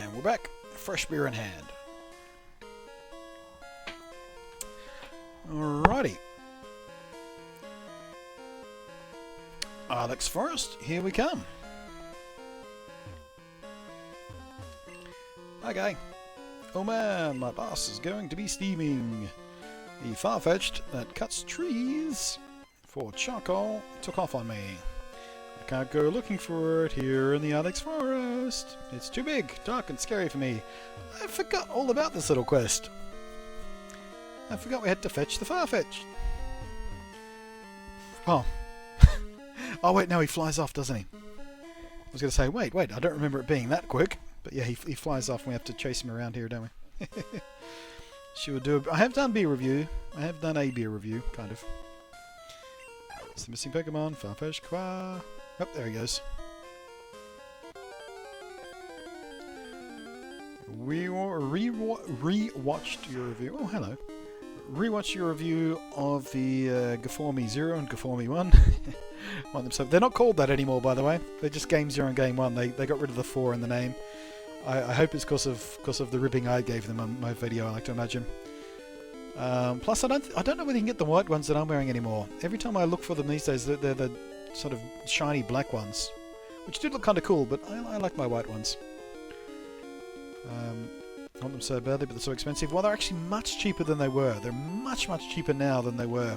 And we're back. Fresh beer in hand. Alrighty. Alex Forest, here we come. Okay. Oh man, my boss is going to be steaming. The Farfetch'd that cuts trees for charcoal took off on me. I can't go looking for it here in the Alex Forest. It's too big, dark and scary for me. I forgot all about this little quest. I forgot we had to fetch the Farfetch'd. Oh. Oh wait, no, he flies off, doesn't he? I was going to say, wait, I don't remember it being that quick. But yeah, he flies off and we have to chase him around here, don't we? She would do I have done beer review. I have done a beer review, kind of. It's the missing Pokemon, Farfetch'd Qua. Oh, there he goes. Rewatched your review. Oh, hello. Rewatched your review of the Gaformi 0 and Gaformi 1. They're not called that anymore, by the way. They're just Game 0 and Game 1. They got rid of the 4 in the name. I hope it's because of the ribbing I gave them on my video, I like to imagine. Plus, I don't know whether you can get the white ones that I'm wearing anymore. Every time I look for them these days, they're the sort of shiny black ones, which do look kind of cool, but I like my white ones. I want them so badly, but they're so expensive. Well, they're actually much cheaper than they were. They're much cheaper now than they were.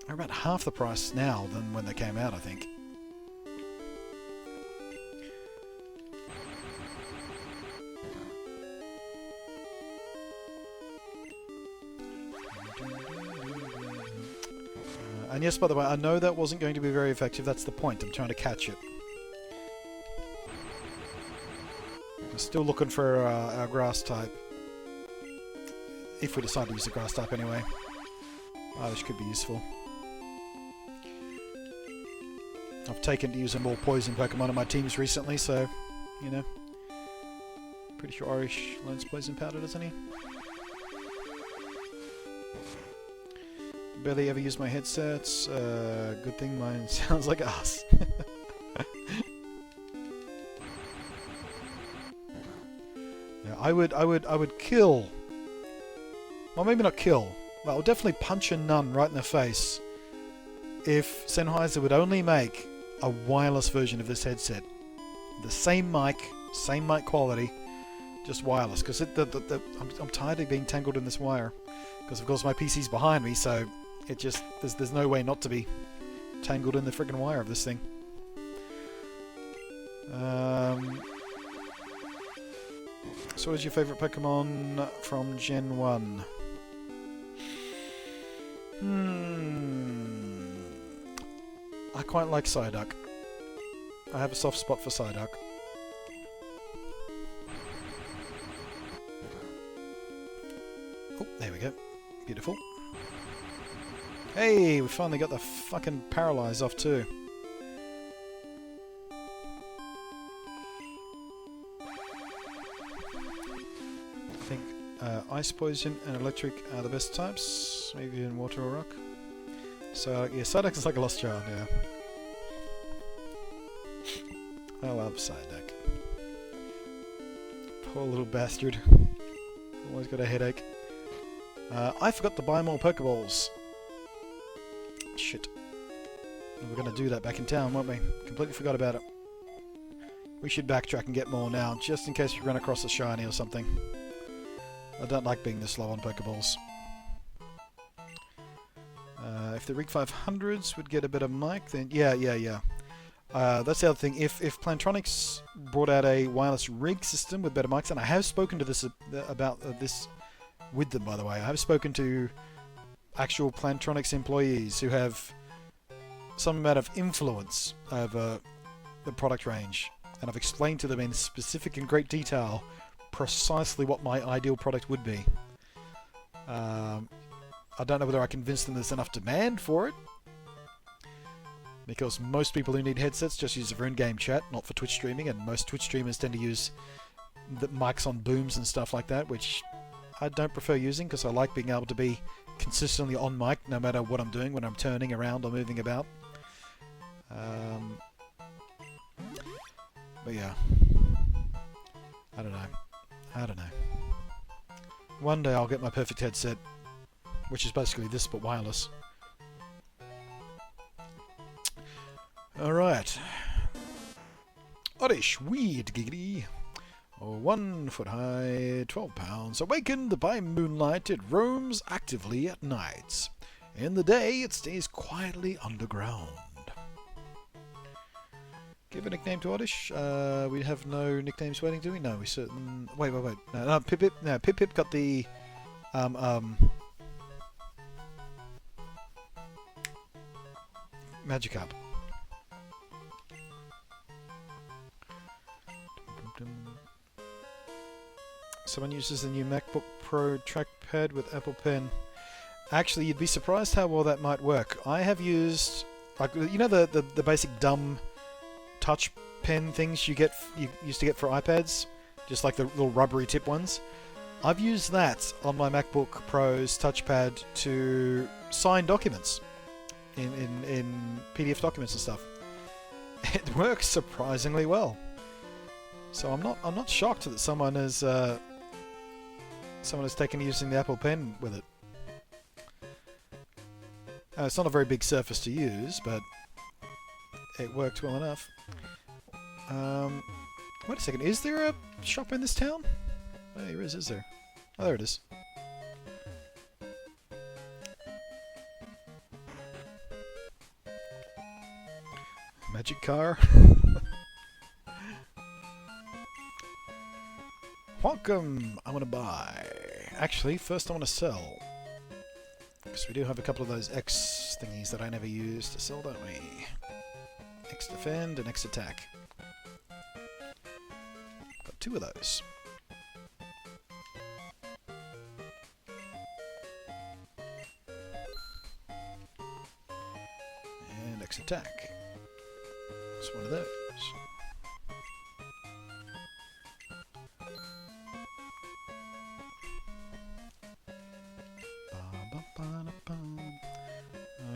They're about half the price now than when they came out, I think. And yes, by the way, I know that wasn't going to be very effective. That's the point. I'm trying to catch it. I'm still looking for our grass type. If we decide to use the grass type anyway. This could be useful. I've taken to using more poison Pokemon in my teams recently, so, you know. Pretty sure Orish learns poison powder, doesn't he? Barely ever use my headsets. Good thing mine sounds like ass. Yeah, I would kill. Well, maybe not kill. Well, I would definitely punch a nun right in the face if Sennheiser would only make a wireless version of this headset. The same mic quality, just wireless. Because I'm tired of being tangled in this wire. Because of course my PC's behind me, so it just there's no way not to be tangled in the friggin' wire of this thing. So what is your favourite Pokemon from Gen 1? I quite like Psyduck. I have a soft spot for Psyduck. Oh, there we go. Beautiful. Hey, we finally got the fucking Paralyze off too. I think Ice Poison and Electric are the best types. Maybe in Water or Rock. So, yeah, Psyduck is like a lost child, yeah. I love Psyduck. Poor little bastard. Always got a headache. I forgot to buy more Pokeballs. Shit. We were going to do that back in town, weren't we? Completely forgot about it. We should backtrack and get more now, just in case we run across a shiny or something. I don't like being this low on Pokeballs. If the Rig 500s would get a bit of mic, then yeah. That's the other thing. If Plantronics brought out a wireless rig system with better mics, and I have spoken to this about this with them, by the way. I have spoken to actual Plantronics employees who have some amount of influence over the product range, and I've explained to them in specific and great detail precisely what my ideal product would be. I don't know whether I convinced them there's enough demand for it, because most people who need headsets just use it for in-game chat, not for Twitch streaming, and most Twitch streamers tend to use the mics on booms and stuff like that, which I don't prefer using because I like being able to be consistently on mic no matter what I'm doing when I'm turning around or moving about. But yeah, I don't know. I don't know. One day I'll get my perfect headset, which is basically this but wireless. Alright. Oddish, weird giggity. 1 foot high, 12 pounds. Awakened by moonlight, it roams actively at night. In the day, it stays quietly underground. Give a nickname to Oddish. We have no nicknames waiting, do we? No, we certain. Wait. No, Pip Pip. No, Pip Pip got the Magikarp. Someone uses the new MacBook Pro trackpad with Apple Pen. Actually, you'd be surprised how well that might work. I have used, like, you know, the basic dumb touch pen things you used to get for iPads, just like the little rubbery tip ones. I've used that on my MacBook Pro's touchpad to sign documents in PDF documents and stuff. It works surprisingly well. So I'm not shocked that someone has taken to using the Apple Pen with it. It's not a very big surface to use, but it worked well enough. Wait a second, is there a shop in this town? Oh, there is there? Oh, there it is. Magic car. Welcome! I want to buy. Actually, first I want to sell. Because we do have a couple of those X thingies that I never use to sell, don't we? X defend and X attack. Got 2 of those. And X attack. It's one of those.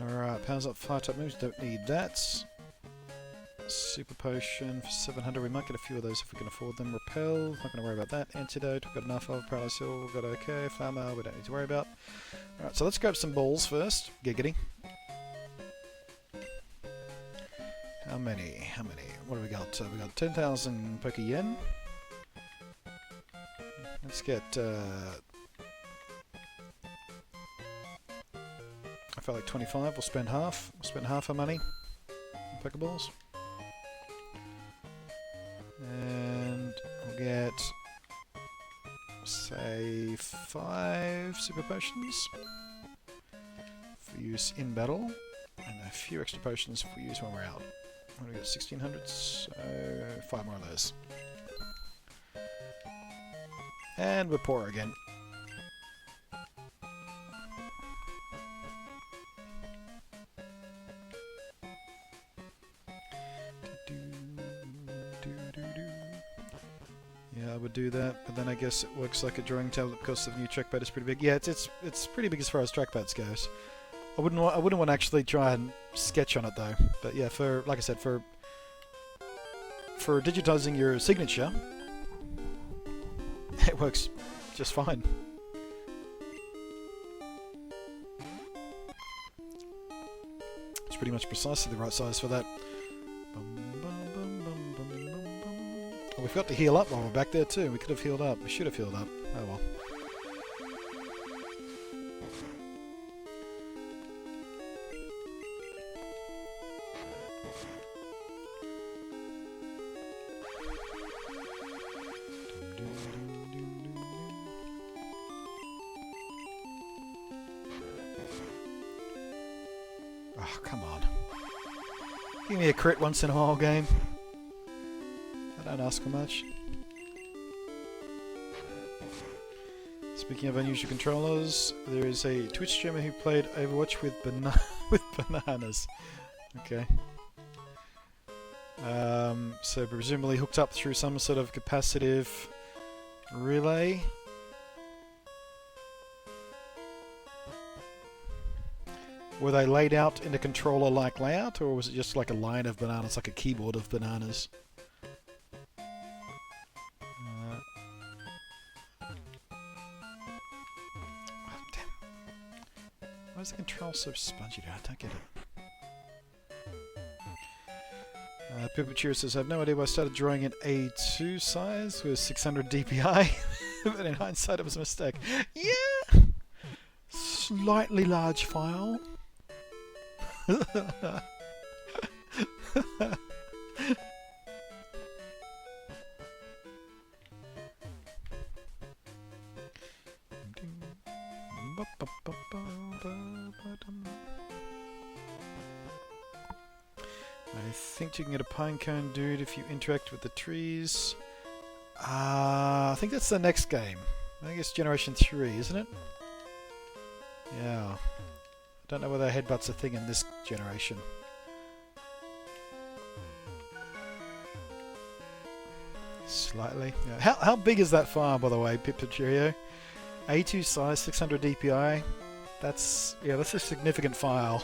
Alright, powers up fire type moves, don't need that. Super potion for 700, we might get a few of those if we can afford them. Repel, not going to worry about that. Antidote, we've got enough of. Paralyze Hill, we've got okay. Flower, we don't need to worry about. Alright, so let's grab some balls first. Giggity. How many? What do we got? We got 10,000 Poké Yen. Let's get I felt like 25. We'll spend half. We'll spend half our money on Pokeballs. And we'll get, say, 5 Super Potions for use in battle, and a few extra potions for use when we're out. What do we got? 1600, so 5 more of those. And we're poor again. Yeah, I would do that, but then I guess it works like a drawing tablet because the new trackpad is pretty big. Yeah, it's pretty big as far as trackpads goes. I wouldn't want to actually try and sketch on it though. But yeah, for like I said, for digitizing your signature, it works just fine. It's pretty much precisely the right size for that. Oh, we forgot to heal up while we're back there too. We could have healed up. We should have healed up. Oh well. Oh, come on. Give me a crit once in a while, game. I don't ask for much. Speaking of unusual controllers, there is a Twitch streamer who played Overwatch with bananas. Okay. So presumably hooked up through some sort of capacitive relay. Were they laid out in a controller-like layout, or was it just like a line of bananas, like a keyboard of bananas? Oh, damn. Why is the control so spongy? I don't get it. Pipachira says, I have no idea why I started drawing in A2 size with 600 DPI, but in hindsight it was a mistake. Yeah! Slightly large file. I think you can get a pinecone dude if you interact with the trees. I think that's the next game. I think it's Generation 3, isn't it? Yeah. I don't know whether headbutt's a thing in this generation. Slightly. Yeah. How big is that file, by the way, Pippacherio? A2 size, 600 DPI. That's a significant file.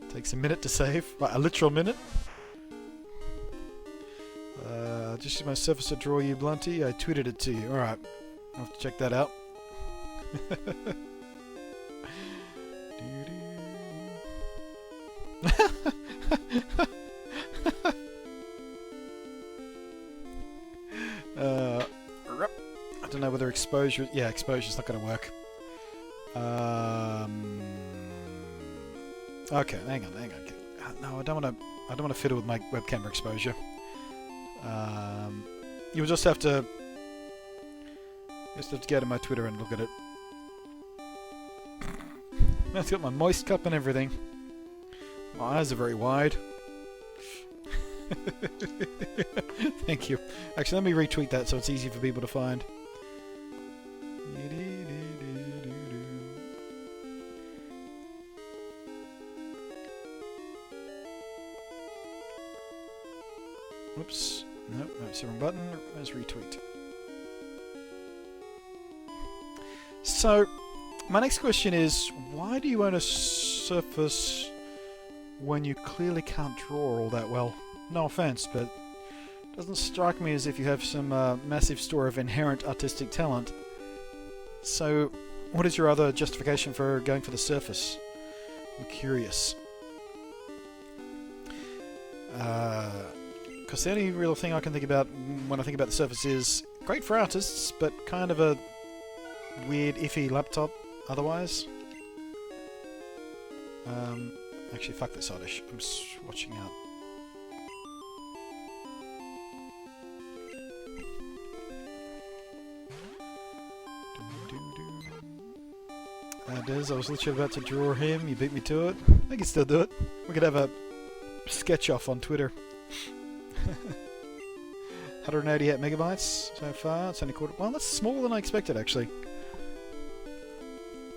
Takes a minute to save, like a literal minute. Just use my surface to draw you, Blunty. I tweeted it to you. Alright, I'll have to check that out. I don't know whether exposure... Yeah, exposure's not going to work. Okay, hang on. No, I don't want to fiddle with my webcam exposure. You'll just have to go to my Twitter and look at it. I've got my moist cup and everything. My eyes are very wide. Thank you. Actually, let me retweet that so it's easy for people to find. Whoops. Nope, that's the wrong button. There's retweet. So, my next question is, why do you own a Surface when you clearly can't draw all that well? No offense, but it doesn't strike me as if you have some massive store of inherent artistic talent. So, what is your other justification for going for the Surface? I'm curious. Because the only real thing I can think about when I think about the Surface is great for artists, but kind of a weird, iffy laptop otherwise. Actually, fuck this Oddish. I'm swatching out. Des, I was literally about to draw him. You beat me to it. I can still do it. We could have a sketch off on Twitter. 188 megabytes so far. It's only quarter. Well, that's smaller than I expected, actually.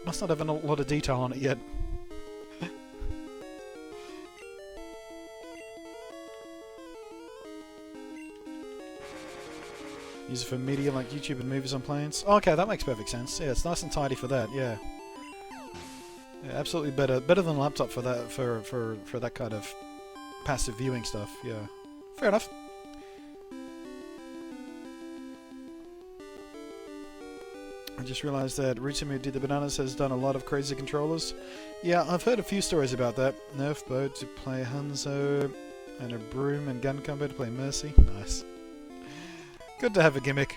Must not have a lot of detail on it yet. Use it for media like YouTube and movies on planes. Oh, okay, that makes perfect sense. Yeah, it's nice and tidy for that. Yeah. Yeah, absolutely better than a laptop for that for that kind of passive viewing stuff. Yeah. Fair enough. I just realised that Ritsumi, who did the bananas, has done a lot of crazy controllers. Yeah, I've heard a few stories about that. Nerf bow to play Hanzo, and a broom and gun combo to play Mercy. Nice. Good to have a gimmick.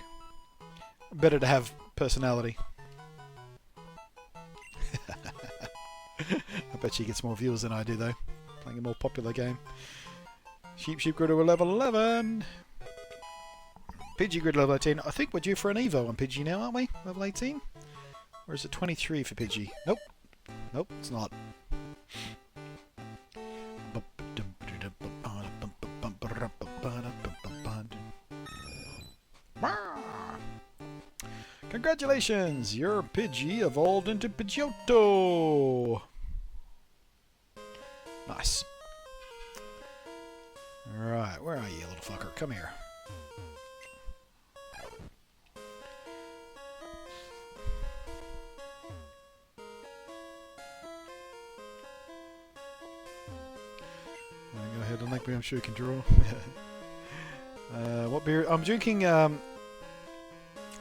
Better to have personality. I bet she gets more viewers than I do, though. Playing a more popular game. Sheep grew to a level 11. Pidgey grew to level 18. I think we're due for an Evo on Pidgey now, aren't we? Level 18? Or is it 23 for Pidgey? Nope. Nope, it's not. Congratulations! Your Pidgey evolved into Pidgeotto! Nice. Alright, where are you, little fucker? Come here. rugby, I'm sure you can draw. What beer? I'm drinking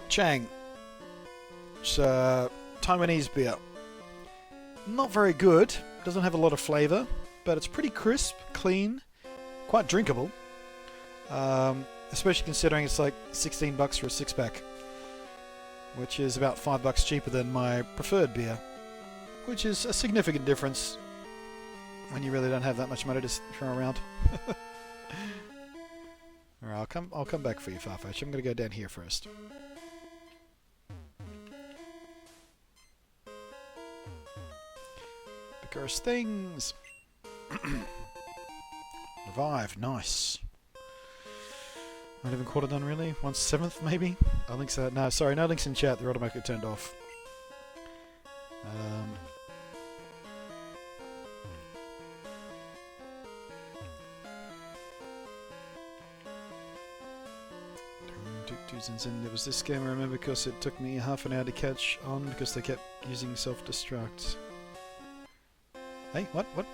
Chang. It's Taiwanese beer. Not very good. Doesn't have a lot of flavour, but it's pretty crisp, clean, quite drinkable. Especially considering it's like $16 for a 6-pack, which is about $5 cheaper than my preferred beer, which is a significant difference when you really don't have that much money to throw around. Alright, I'll come back for you, Farfetch. I'm gonna go down here first. Because things. Revive, nice. Not even quarter done, really? 1/7 maybe? I think so. No, sorry, no links in chat. They're automatically turned off. And it was this game I remember because it took me half an hour to catch on because they kept using self-destruct. Hey, what? I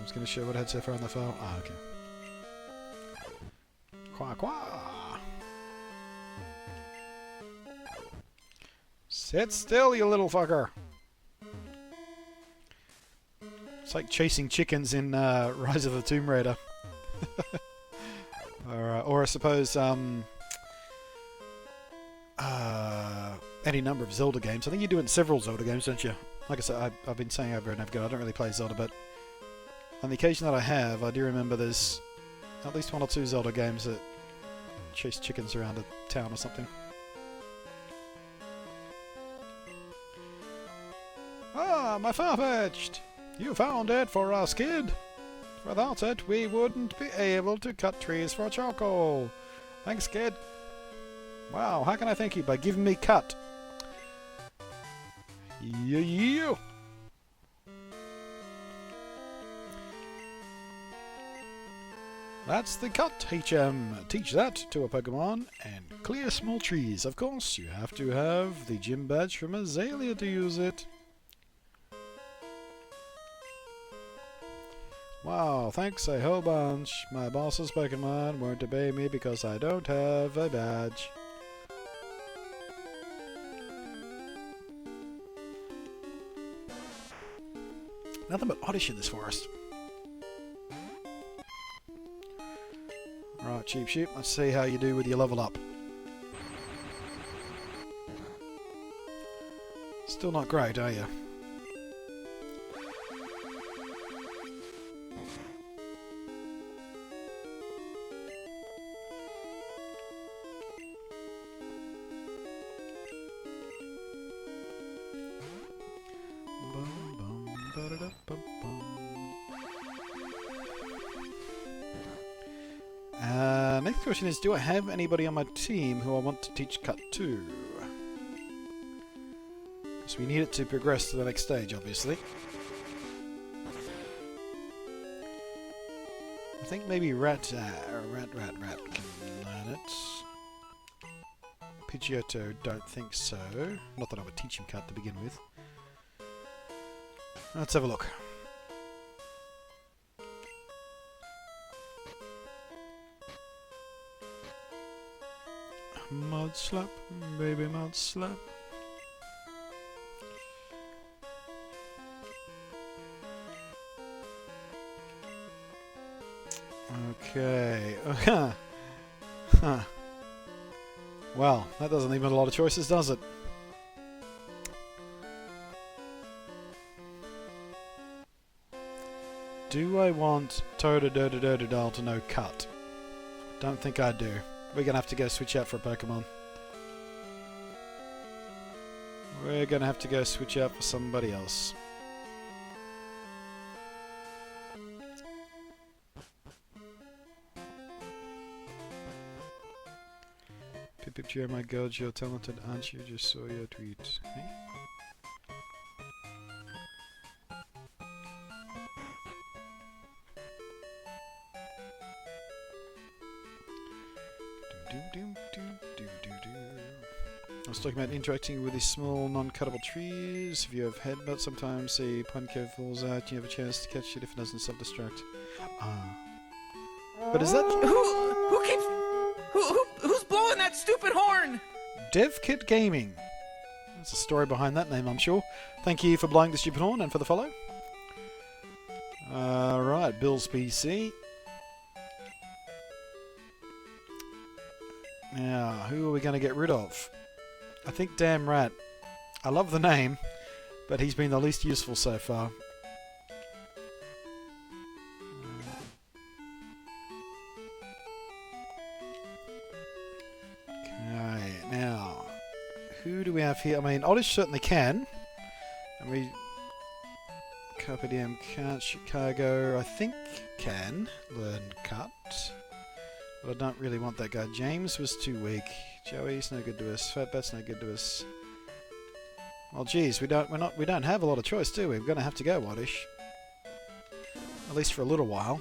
was going to show what I had so far on the file. Ah, okay. Qua qua! Sit still, you little fucker! It's like chasing chickens in Rise of the Tomb Raider. Or I suppose any number of Zelda games. I think you do it in several Zelda games, don't you? Like I said, I've been saying over and over again, I don't really play Zelda, but on the occasion that I have, I do remember there's at least 1 or 2 Zelda games that chase chickens around a town or something. Ah, my Farfetch'd! You found it for us, kid! Without it, we wouldn't be able to cut trees for charcoal. Thanks, kid. Wow, how can I thank you? By giving me cut. Yeah. That's the cut, HM. Teach that to a Pokemon. And clear small trees. Of course, you have to have the gym badge from Azalea to use it. Wow, thanks a whole bunch. My boss's Pokemon won't obey me because I don't have a badge. Nothing but oddish in this forest. Alright, Cheap Sheep, let's see how you do with your level up. Still not great, are you? Next question is, do I have anybody on my team who I want to teach cut to? So we need it to progress to the next stage, obviously. I think maybe Rat can learn it. Pidgeotto, don't think so. Not that I would teach him cut to begin with. Let's have a look. Mud slap, baby mud slap. Okay. Huh. Well, that doesn't leave a lot of choices, does it? Do I want Totodile to know cut? Don't think I do. We're gonna have to go switch out for a Pokemon. We're gonna have to go switch out for somebody else. Pipip, oh my god, you're talented, aren't you? Just saw your tweet. Hey? I was talking about interacting with these small, non-cuttable trees. If you have headbutt, sometimes a pumpkin falls out. You have a chance to catch it if it doesn't self-destruct. Ah. But is that... Who keeps... Who's blowing that stupid horn? DevKit Gaming. There's a story behind that name, I'm sure. Thank you for blowing the stupid horn and for the follow. Right, Bill's PC. Now, who are we going to get rid of? I think Damn Rat. I love the name, but he's been the least useful so far. Okay, now, who do we have here? I mean, Oddish certainly can. And we... Carpe Diem can't. Chicago, I think, can learn cut. But I don't really want that guy. James was too weak. Joey's no good to us. Fatbat's no good to us. Well, geez, we don't have a lot of choice, do we? We're going to have to go Oddish. At least for a little while.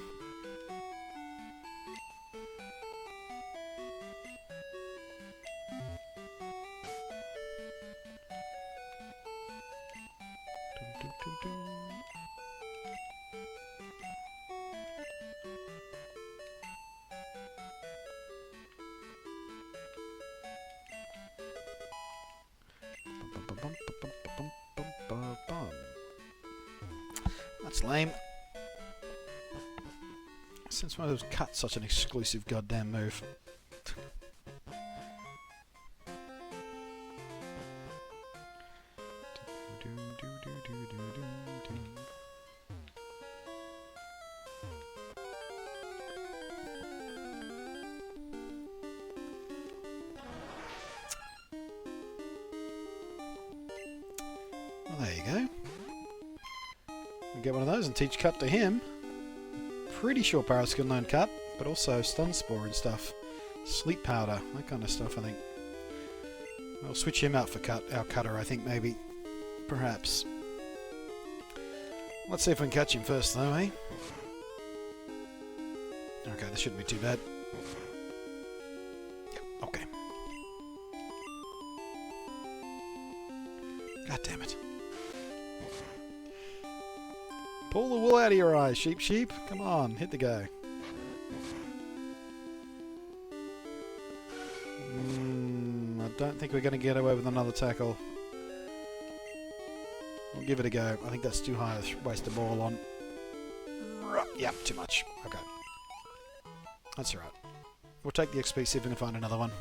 That's lame. Since when was cut such an exclusive goddamn move? Well, there you go. We'll get one of those and teach cut to him. Pretty sure Paris can learn cut, but also stun spore and stuff. Sleep powder, that kind of stuff, I think. We'll switch him out for cut, our cutter, I think, maybe. Perhaps. Let's see if we can catch him first, though, eh? Okay, this shouldn't be too bad. Yep, okay. God damn it. Pull the wool out of your eyes, sheep. Come on, hit the go. I don't think we're going to get away with another tackle. We'll give it a go. I think that's too high to waste a ball on. Yep, too much. Okay. That's alright. We'll take the XP, see if we can find another one.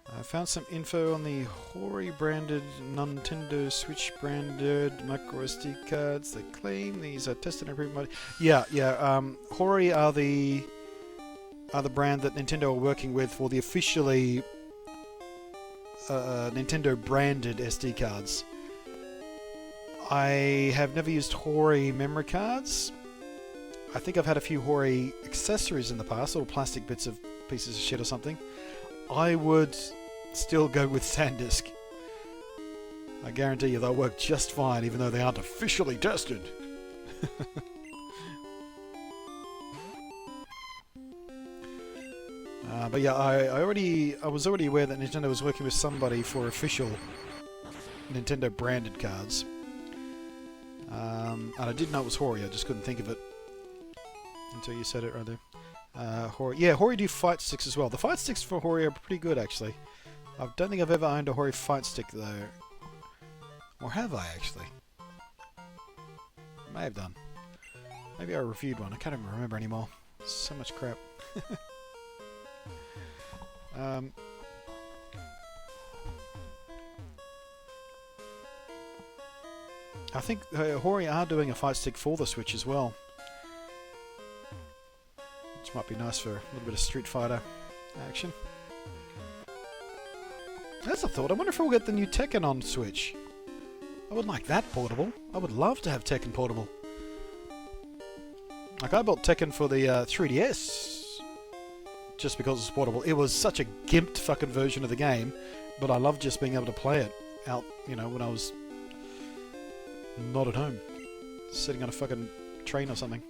I found some info on the Hori branded Nintendo Switch branded micro SD cards. They claim these are tested and approved. Yeah. Hori are the brand that Nintendo are working with for the officially Nintendo branded SD cards. I have never used Hori memory cards. I think I've had a few Hori accessories in the past, little plastic pieces of shit or something. I would still go with SanDisk. I guarantee you they'll work just fine, even though they aren't officially tested. But yeah, I was already aware that Nintendo was working with somebody for official Nintendo branded cards. And I did know it was Hori, I just couldn't think of it until you said it right there. Hori. Yeah, Hori do fight sticks as well. The fight sticks for Hori are pretty good, actually. I don't think I've ever owned a Hori fight stick, though. Or have I, actually? May have done. Maybe I reviewed one. I can't even remember anymore. So much crap. I think Hori are doing a fight stick for the Switch as well. Which might be nice for a little bit of Street Fighter action. That's a thought. I wonder if we'll get the new Tekken on Switch. I would like that portable. I would love to have Tekken portable. Like, I bought Tekken for the 3DS just because it's portable. It was such a gimped fucking version of the game, but I loved just being able to play it out, you know, when I was not at home. Sitting on a fucking train or something.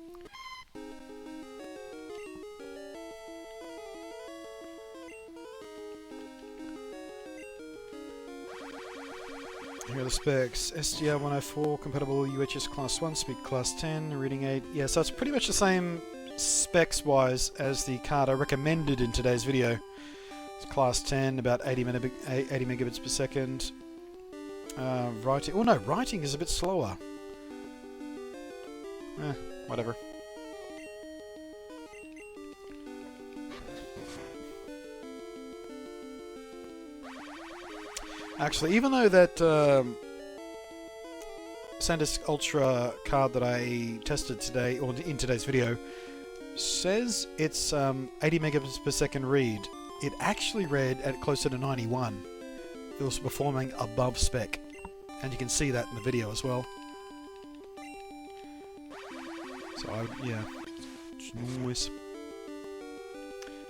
Here are the specs. SDR 104, compatible UHS Class 1, speed Class 10, reading 8. Yeah, so it's pretty much the same specs-wise as the card I recommended in today's video. It's Class 10, about 80 megabits per second. Writing... Oh no, writing is a bit slower. Whatever. Actually, even though that SanDisk Ultra card that I tested today, or in today's video, says it's 80 megabits per second read, it actually read at closer to 91. It was performing above spec, and you can see that in the video as well. So, yeah, it's nice.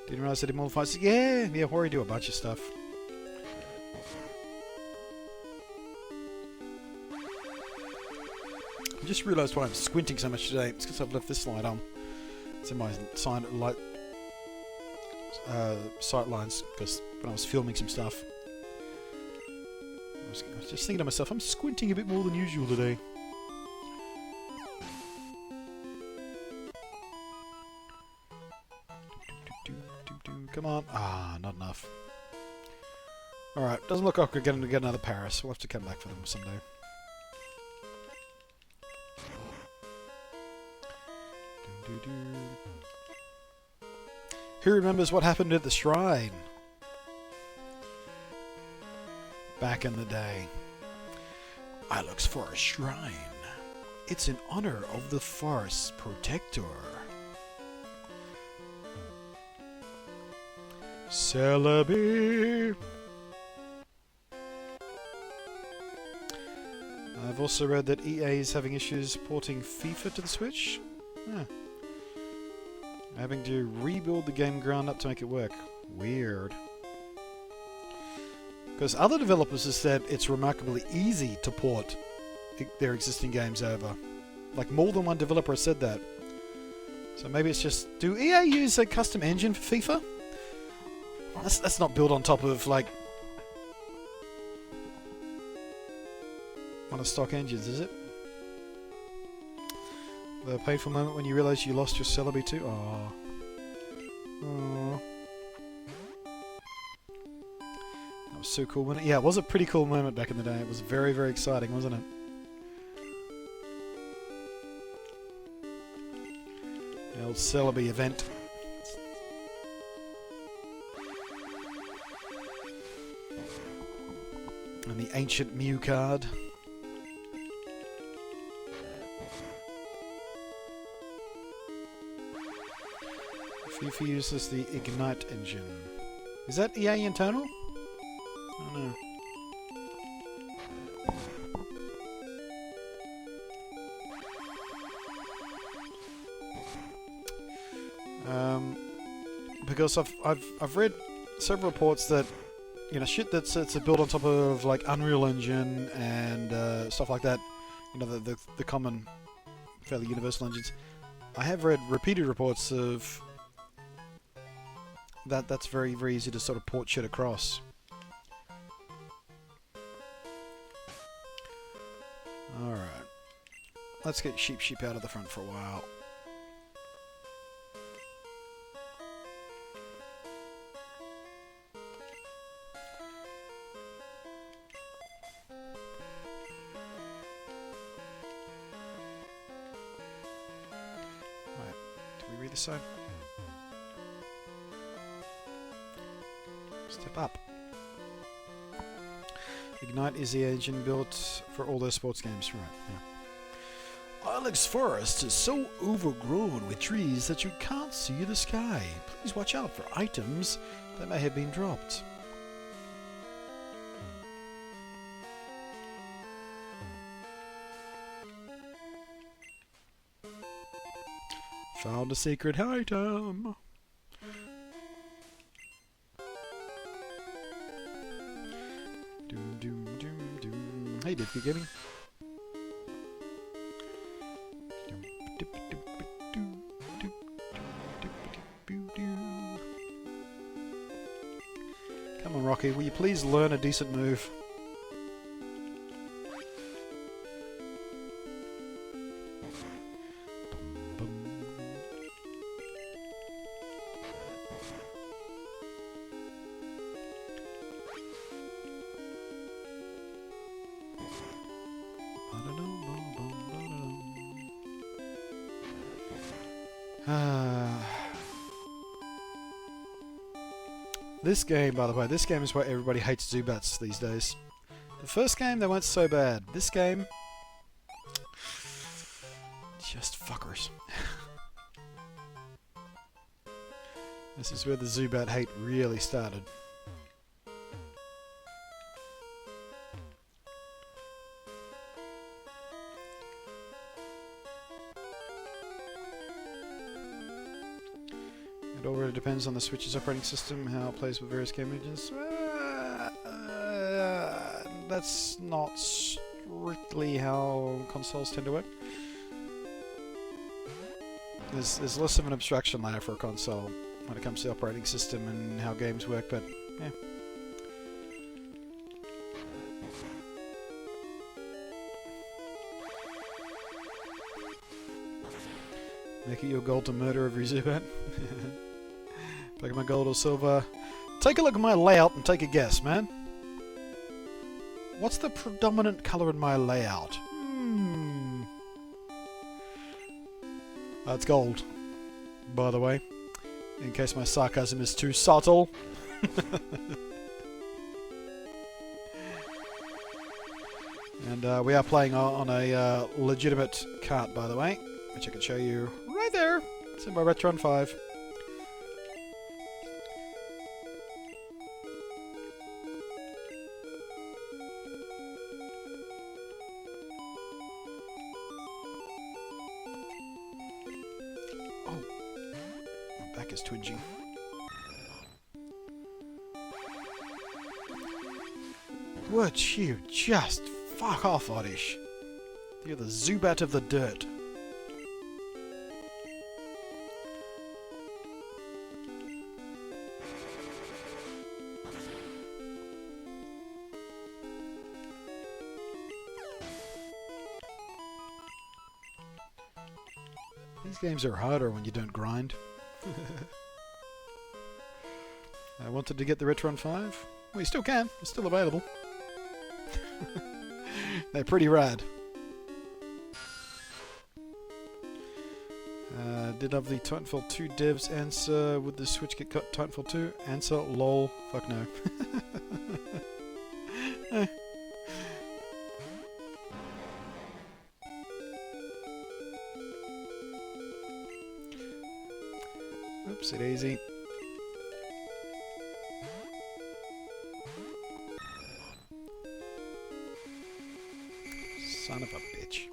Didn't realize that it modifies. Yeah, Hori do a bunch of stuff. I just realised why I'm squinting so much today. It's because I've left this light on. It's in my sight lines because when I was filming some stuff, I was just thinking to myself, I'm squinting a bit more than usual today. Come on. Ah, not enough. Alright, doesn't look like we're going to get another Paris. We'll have to come back for them someday. Who remembers what happened at the shrine back in the day? I looks for a shrine. It's in honor of the forest protector. Celebi. I've also read that EA is having issues porting FIFA to the Switch. Having to rebuild the game ground up to make it work. Weird. Because other developers have said it's remarkably easy to port their existing games over. Like, more than one developer has said that. So maybe it's just... Do EA use a custom engine for FIFA? That's not built on top of, like... one of the stock engines, is it? The painful moment when you realise you lost your Celebi too? Aww. Aww. That was so cool, wasn't it? Yeah, it was a pretty cool moment back in the day. It was very, very exciting, wasn't it? The old Celebi event. And the ancient Mew card. FIFA uses the Ignite engine. Is that EA internal? I don't know. Because I've read several reports that, you know, shit that's built on top of like Unreal Engine and stuff like that. You know, the common, fairly universal engines. I have read repeated reports of that's very, very easy to sort of port shit across. Alright. Let's get Sheep out of the front for a while. Right. Do we read this side? Step up. Ignite is the engine built for all those sports games, right? Yeah. Alex Forest is so overgrown with trees that you can't see the sky. Please watch out for items that may have been dropped. Found a secret item. Hey, did you get me? Come on, Rocky, will you please learn a decent move? This game, by the way, this game is why everybody hates Zubats these days. The first game, they weren't so bad. This game... just fuckers. This is where the Zubat hate really started. It all really depends on the Switch's operating system, how it plays with various game engines. That's not strictly how consoles tend to work. There's less of an abstraction layer for a console when it comes to the operating system and how games work, but yeah. Make it your goal to murder every Zubat. Pokemon Gold or Silver. Take a look at my layout and take a guess, man. What's the predominant colour in my layout? It's gold, by the way, in case my sarcasm is too subtle. And we are playing on a legitimate cart, by the way, which I can show you right there. It's in my Retron 5. Back is twitching. Would you just fuck off, Oddish? You're the Zubat of the dirt. These games are harder when you don't grind. I wanted to get the Retron 5. Well, you still can. It's still available. They're pretty rad. Did have the Titanfall 2 devs answer, would the Switch get cut Titanfall 2? Answer, lol, fuck no. Oopsie daisy. Son of a bitch.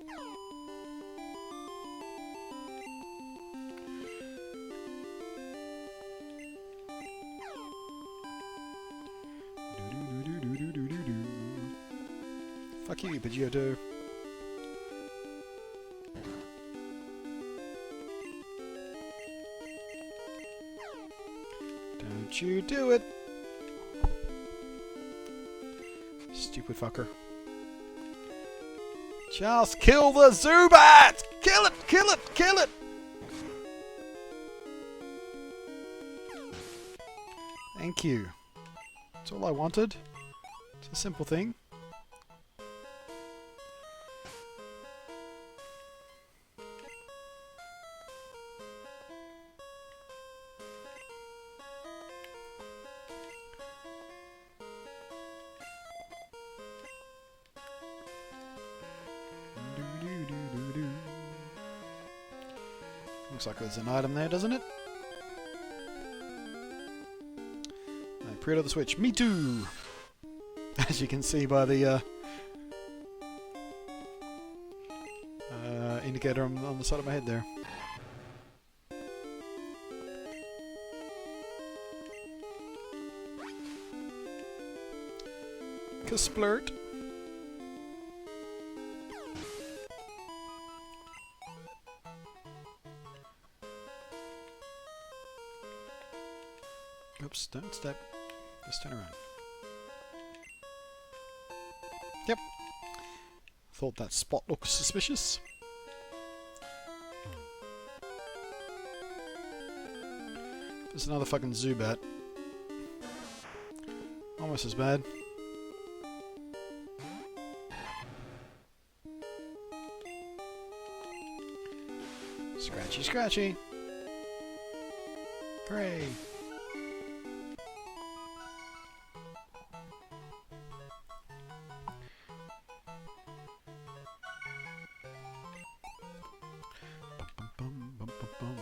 Fuck you, Pidgeotto. Don't you do it! Stupid fucker. Just kill the Zubat! Kill it! Kill it! Kill it! Thank you. That's all I wanted. It's a simple thing. Looks like there's an item there, doesn't it? I pre-ordered the Switch. Me too! As you can see by the indicator on the side of my head there. Kasplurt. Oops, don't step. Just turn around. Yep. Thought that spot looked suspicious. There's another fucking Zubat. Almost as bad. Scratchy, scratchy. Hooray! Bum, bum, bum, bum.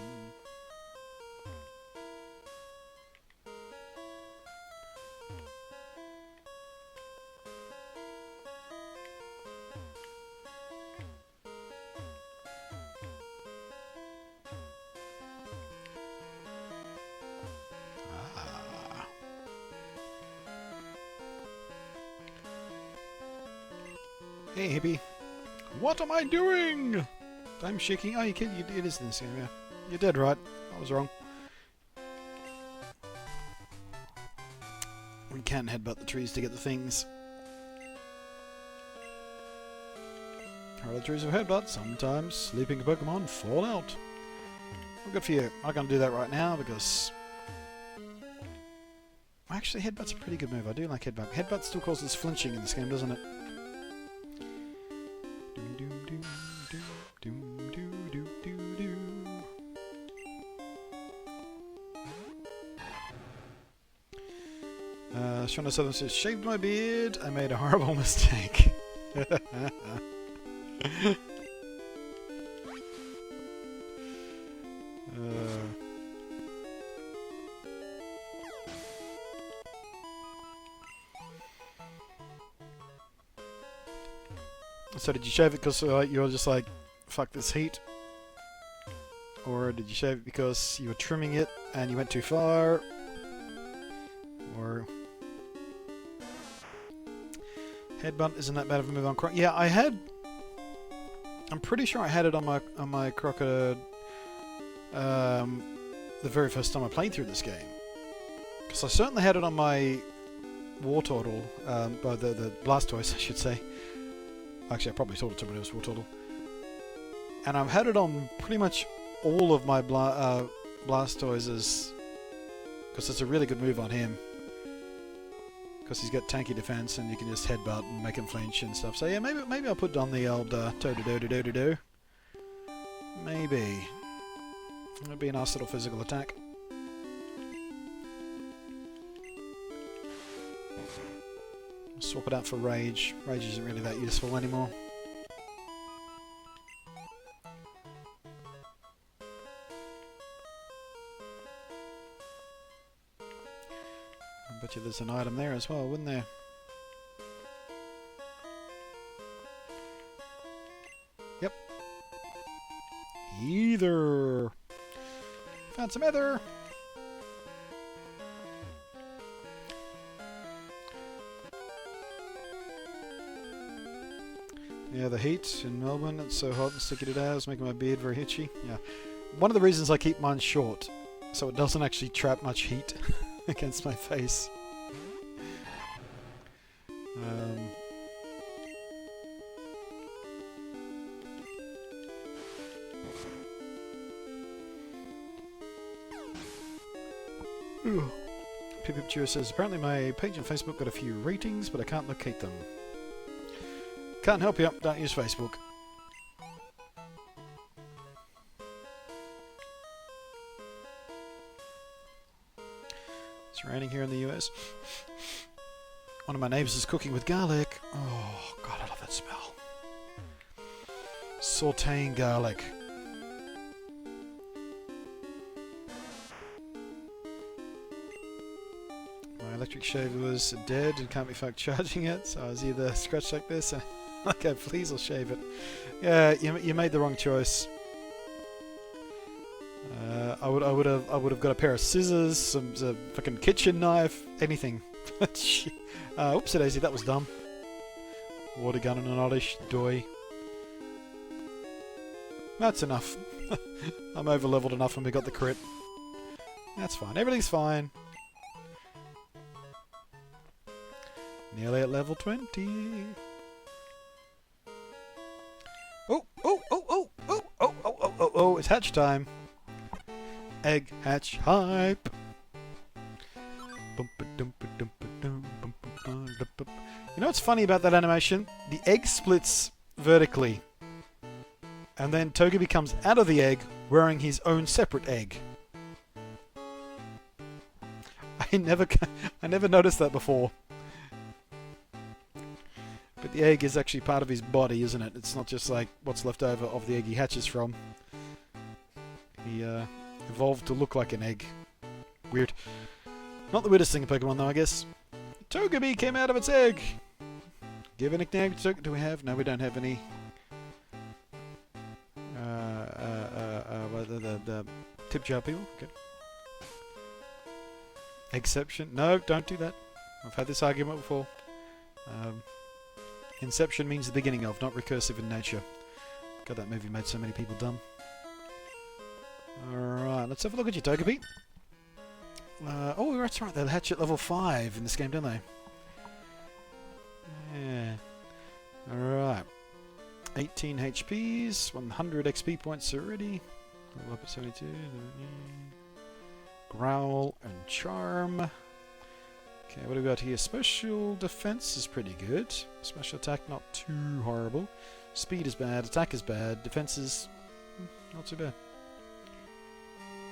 Ah. Hey, hippie. What am I doing? I'm shaking. Oh, you can. It is in this game, yeah. You're dead right. I was wrong. We can headbutt the trees to get the things. How are the trees of headbutt? Sometimes sleeping Pokemon fall out. Well, good for you. I'm not going to do that right now because... Actually, headbutt's a pretty good move. I do like headbutt. Headbutt still causes flinching in this game, doesn't it? Shona Southern says, shaved my beard. I made a horrible mistake. So did you shave it because you're just like, fuck this heat? Or did you shave it because you were trimming it and you went too far? Or... Headbutt isn't that bad of a move on Croc. Yeah, I had... I'm pretty sure I had it on my Crocodile the very first time I played through this game. Because I certainly had it on my Wartortle, the Blastoise, I should say. Actually, I probably told it to somebody else, Wartortle. And I've had it on pretty much all of my Blastoises, because it's a really good move on him. Because he's got tanky defense, and you can just headbutt and make him flinch and stuff. So yeah, maybe I'll put on the old Toad-a-do-do-do-do-do. Maybe. It'll be a nice little physical attack. Swap it out for Rage. Rage isn't really that useful anymore. I bet you there's an item there as well, wouldn't there? Yep. Either. Found some ether. Yeah, the heat in Melbourne, it's so hot and sticky today, it's making my beard very itchy. Yeah. One of the reasons I keep mine short, so it doesn't actually trap much heat against my face. Pip Cheer says, apparently my page on Facebook got a few ratings, but I can't locate them. Can't help you, don't use Facebook. It's raining here in the US. One of my neighbours is cooking with garlic. Oh, God, I love that smell. Sauteing garlic. My electric shaver was dead and can't be fucked charging it, so I was either scratched like this and okay, please, I'll shave it. Yeah, you made the wrong choice. I would have got a pair of scissors, some fucking kitchen knife, anything. Oopsie daisy, that was dumb. Water gun and an oddish doy. That's enough. I'm over leveled enough and we got the crit. That's fine. Everything's fine. Nearly at level 20. Oh, it's hatch time. Egg hatch hype. You know what's funny about that animation? The egg splits vertically. And then Togepi comes out of the egg wearing his own separate egg. I never noticed that before. But the egg is actually part of his body, isn't it? It's not just like what's left over of the egg he hatches from. He evolved to look like an egg. Weird. Not the weirdest thing in Pokemon though, I guess. Togepi came out of its egg! Give a nickname to Togepi. Do we have? No, we don't have any. The tip jar people? Okay. Exception? No, don't do that. I've had this argument before. Inception means the beginning of, not recursive in nature. God, that movie made so many people dumb. Alright, let's have a look at your Togepi. Oh, that's right, they hatch at level 5 in this game, don't they? Yeah. Alright. 18 HPs, 100 XP points already. Level up at 72. Growl and Charm. Okay, what do we got here? Special defense is pretty good. Special attack not too horrible. Speed is bad, attack is bad, defense is not too bad.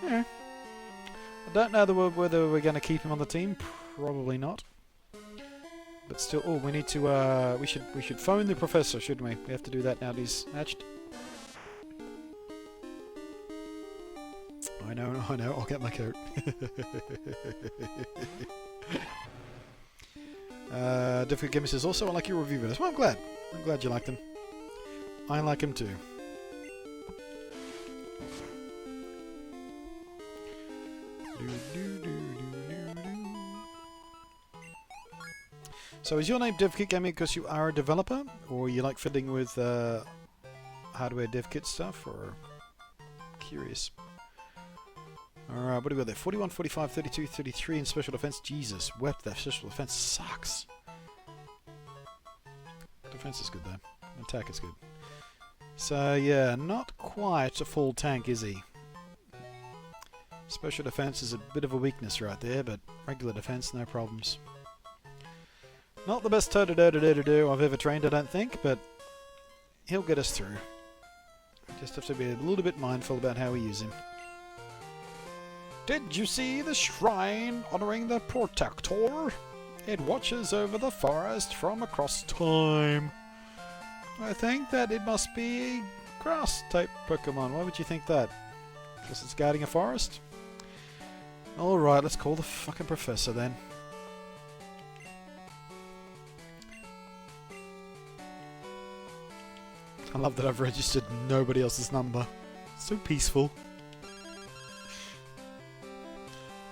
Yeah. I don't know whether we're going to keep him on the team. Probably not. But still, oh, we need to. We should phone the professor, shouldn't we? We have to do that now that he's hatched. I know. I'll get my coat. Difficult Gamer says also I like your review videos. Well, I'm glad. I'm glad you like them. I like them too. So is your name DevKit Gaming because you are a developer, or you like fiddling with hardware dev kit stuff, or curious? Alright, what do we got there? 41, 45, 32, 33 in special defense. Jesus, wept that special defense sucks. Defense is good though. Attack is good. So yeah, not quite a full tank, is he? Special defense is a bit of a weakness right there, but regular defense, no problems. Not the best Totodile I've ever trained, I don't think, but he'll get us through. Just have to be a little bit mindful about how we use him. Did you see the shrine honoring the Protector? It watches over the forest from across time. I think that it must be a grass-type Pokemon. Why would you think that? Because it's guarding a forest? Alright, let's call the fucking professor then. I love that I've registered nobody else's number. So peaceful.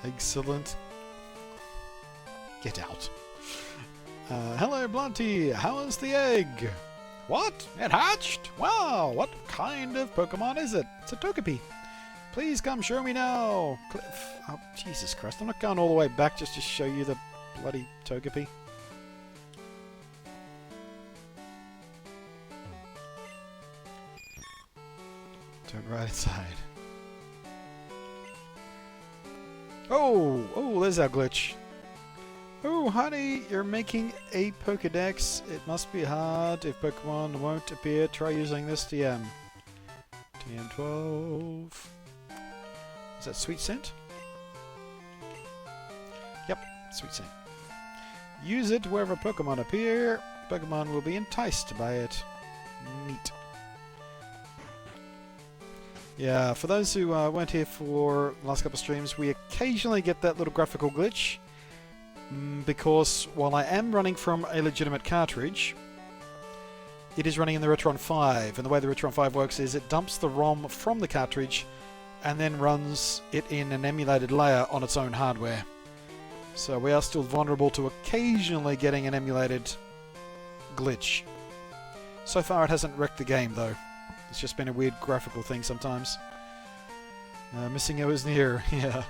Excellent. Get out. Hello, Blunty. How is the egg? What? It hatched? Wow, what kind of Pokemon is it? It's a Togepi. Please come show me now. Oh, Jesus Christ. I'm not going all the way back just to show you the bloody Togepi. Turn right inside. Oh, there's our glitch. Oh, honey, you're making a Pokedex. It must be hard if Pokemon won't appear. Try using this TM. TM12. Is that Sweet Scent? Yep, Sweet Scent. Use it wherever Pokemon appear. Pokemon will be enticed by it. Neat. Yeah, for those who weren't here for the last couple of streams, we occasionally get that little graphical glitch. Because while I am running from a legitimate cartridge, it is running in the Retron 5. And the way the Retron 5 works is it dumps the ROM from the cartridge and then runs it in an emulated layer on its own hardware. So we are still vulnerable to occasionally getting an emulated glitch. So far it hasn't wrecked the game though. It's just been a weird graphical thing sometimes. Missing O is near, yeah.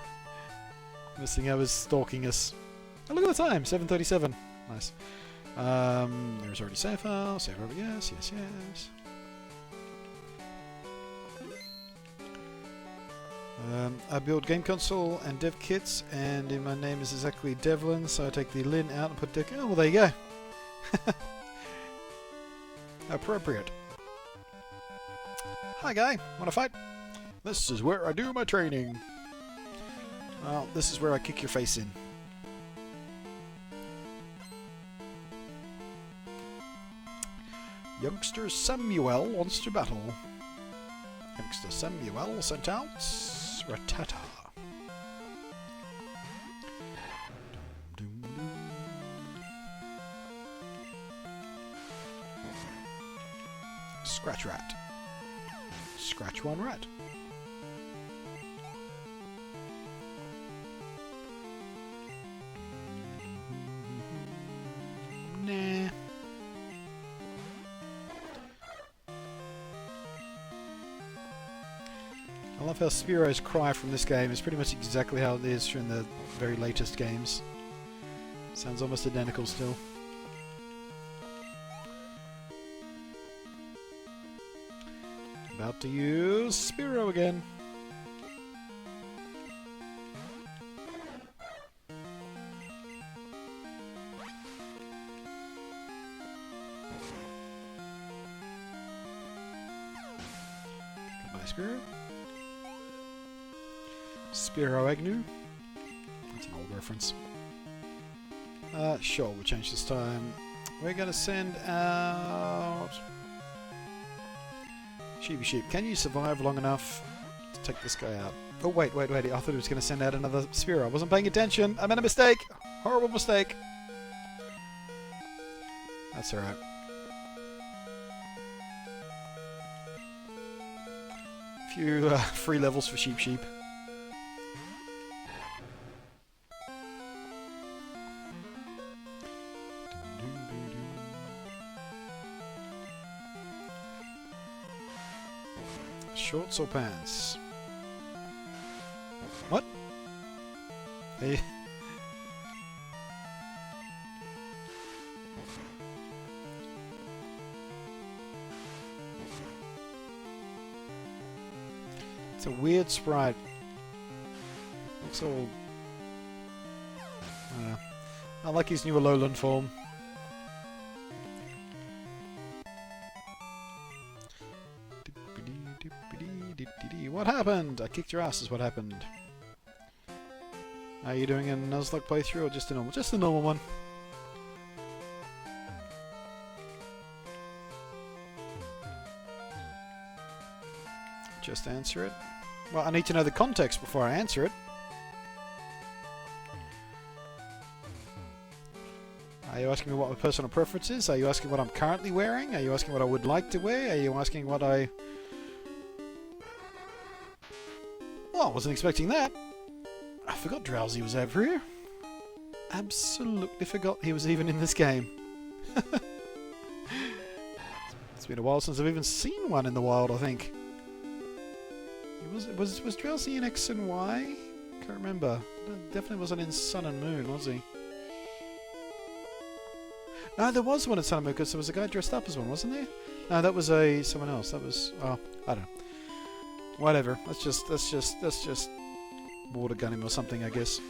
Missing O is stalking us. Oh, look at the time, 7:37. Nice. There's already save file. Save over, yes. I build game console and dev kits, and my name is exactly Devlin, so I take the Lin out and put Dick. Oh, well, there you go. Appropriate. Hi, guy. Wanna fight? This is where I do my training. Well, this is where I kick your face in. Youngster Samuel wants to battle. Youngster Samuel sent out Rattata. Scratch rat. Scratch one rat. Nah. I love how Spearo's cry from this game is pretty much exactly how it is from the very latest games. Sounds almost identical still. About to use Spearow again. Goodbye, Spearow. Spearow Agnew. That's an old reference. Sure, we'll change this time. We're going to send out... Sheepy Sheep. Can you survive long enough to take this guy out? Oh, wait. I thought he was going to send out another Spearow. I wasn't paying attention. I made a mistake. Horrible mistake. That's alright. A few free levels for Sheep. Shorts or pants? What? Hey. It's a weird sprite. Looks all... I like his new Alolan form. What happened? I kicked your ass is what happened. Are you doing a Nuzlocke playthrough or just a normal? Just a normal one. Just answer it. Well, I need to know the context before I answer it. Are you asking me what my personal preference is? Are you asking what I'm currently wearing? Are you asking what I would like to wear? Are you asking what I... Well, I wasn't expecting that. I forgot Drowsy was over here. Absolutely forgot he was even in this game. It's been a while since I've even seen one in the wild, I think. Was Drowsy in X and Y? Can't remember. Definitely wasn't in Sun and Moon, was he? No, there was one in Sun and Moon because there was a guy dressed up as one, wasn't there? No, that was someone else. That was... Oh, I don't know. Whatever. Let's just water gun him or something, I guess.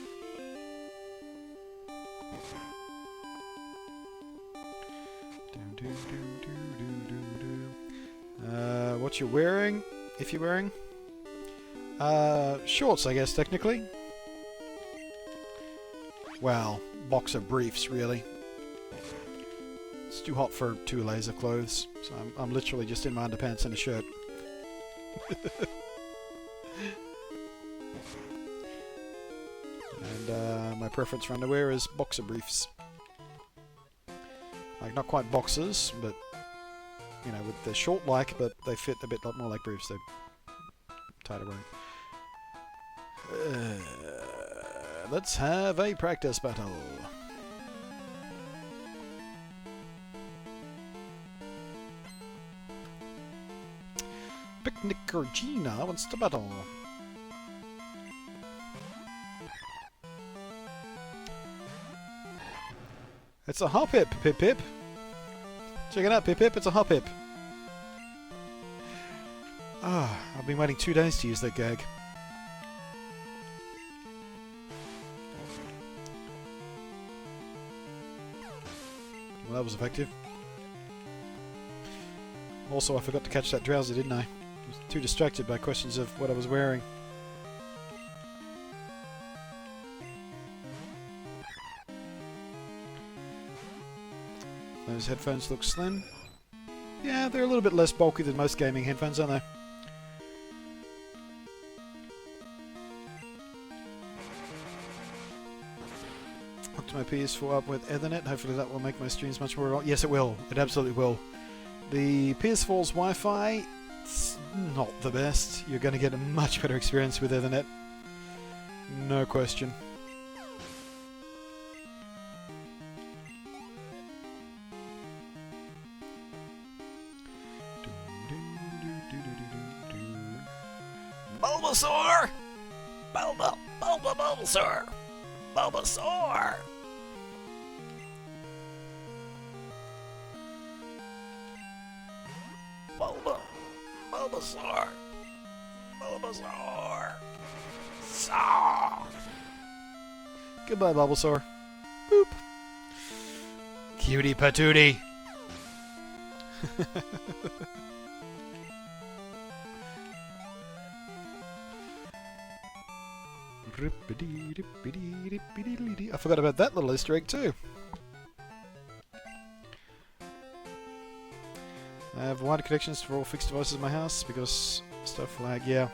What you're wearing? If you're wearing? Shorts, I guess, technically. Well, boxer briefs, really. It's too hot for 2 layers of clothes, so I'm literally just in my underpants and a shirt. And my preference for underwear is boxer briefs. Like, not quite boxers, but, you know, they're short-like, but they fit a bit more like briefs. They're tighter wearing. Let's have a practice battle. Picnic Regina wants to battle. It's a Hoppip, Pip. Check it out, Pip. It's a Hoppip. Ah, I've been waiting 2 days to use that gag. Well, that was effective. Also, I forgot to catch that Drowsy, didn't I? I was too distracted by questions of what I was wearing. Those headphones look slim. Yeah, they're a little bit less bulky than most gaming headphones, aren't they? Hooked my PS4 up with Ethernet. Hopefully that will make my streams much more... Yes, it will. It absolutely will. The PS4's Wi-Fi, it's not the best. You're going to get a much better experience with Ethernet. No question. Bulbasaur! Bulbasaur! Bulbasaur! Bulbasaur! Bulbasaur! Saw! Goodbye, Bulbasaur. Boop. Cutie patootie. I forgot about that little Easter egg too. I have wired connections for all fixed devices in my house because stuff lag. Yeah,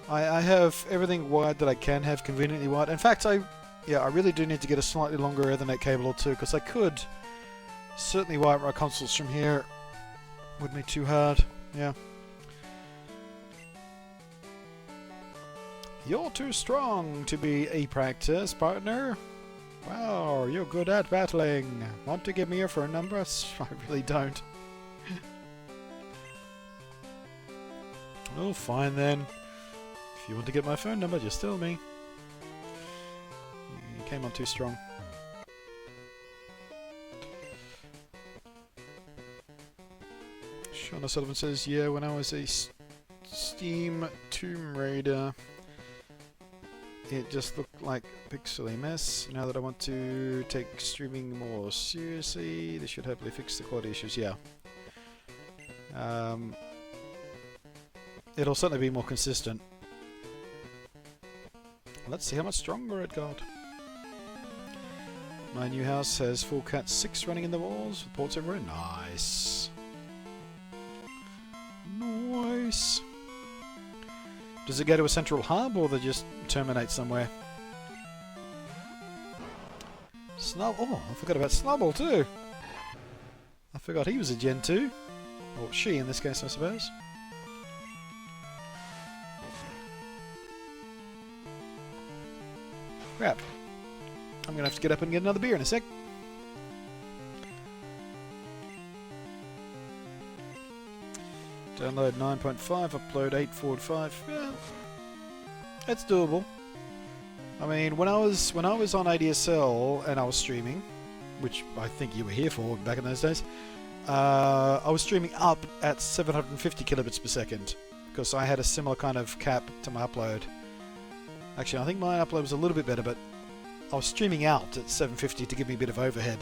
I have everything wired that I can have conveniently wired. In fact, I really do need to get a slightly longer Ethernet cable or two because I could certainly wire my consoles from here. Wouldn't be too hard. Yeah. You're too strong to be a practice partner. Wow, you're good at battling. Want to give me your phone number? I really don't. Oh, fine then. If you want to get my phone number, just tell me. You came on too strong. Shauna Sullivan says, yeah, when I was a Steam Tomb Raider, it just looked like a pixely mess. Now that I want to take streaming more seriously, this should hopefully fix the quality issues. Yeah. It'll certainly be more consistent. Let's see how much stronger it got. My new house has full Cat 6 running in the walls, with ports everywhere. Nice. Nice. Does it go to a central hub, or does it just terminate somewhere? Snubble. Oh, I forgot about Snubble too. I forgot he was a Gen 2. Or she in this case, I suppose. Crap. I'm going to have to get up and get another beer in a sec. Download 9.5, upload 8.45. Yeah, it's doable. I mean, when I was on ADSL and I was streaming, which I think you were here for back in those days, I was streaming up at 750 kilobits per second because I had a similar kind of cap to my upload. Actually, I think my upload was a little bit better, but I was streaming out at 750 to give me a bit of overhead.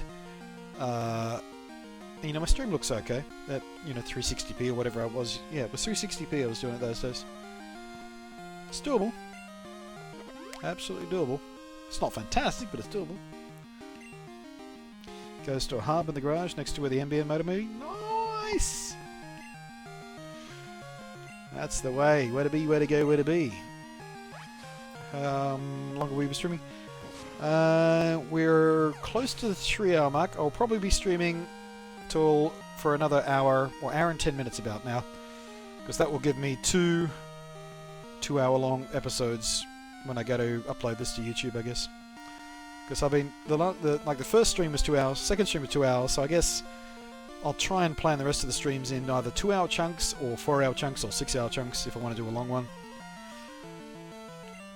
You know, my stream looks okay at, 360p or whatever it was. Yeah, it was 360p I was doing it those days. It's doable. Absolutely doable. It's not fantastic, but it's doable. Goes to a hub in the garage next to where the NBN modem is. Nice! That's the way. Where to be, where to go, where to be. Longer we were streaming. We're close to the 3-hour mark. I'll probably be streaming for another hour, or hour and 10 minutes about now, because that will give me two 2-hour-long episodes when I go to upload this to YouTube, I guess. Because I've been the first stream was 2 hours, second stream was 2 hours, so I guess I'll try and plan the rest of the streams in either 2-hour chunks or 4-hour chunks or 6-hour chunks if I want to do a long one.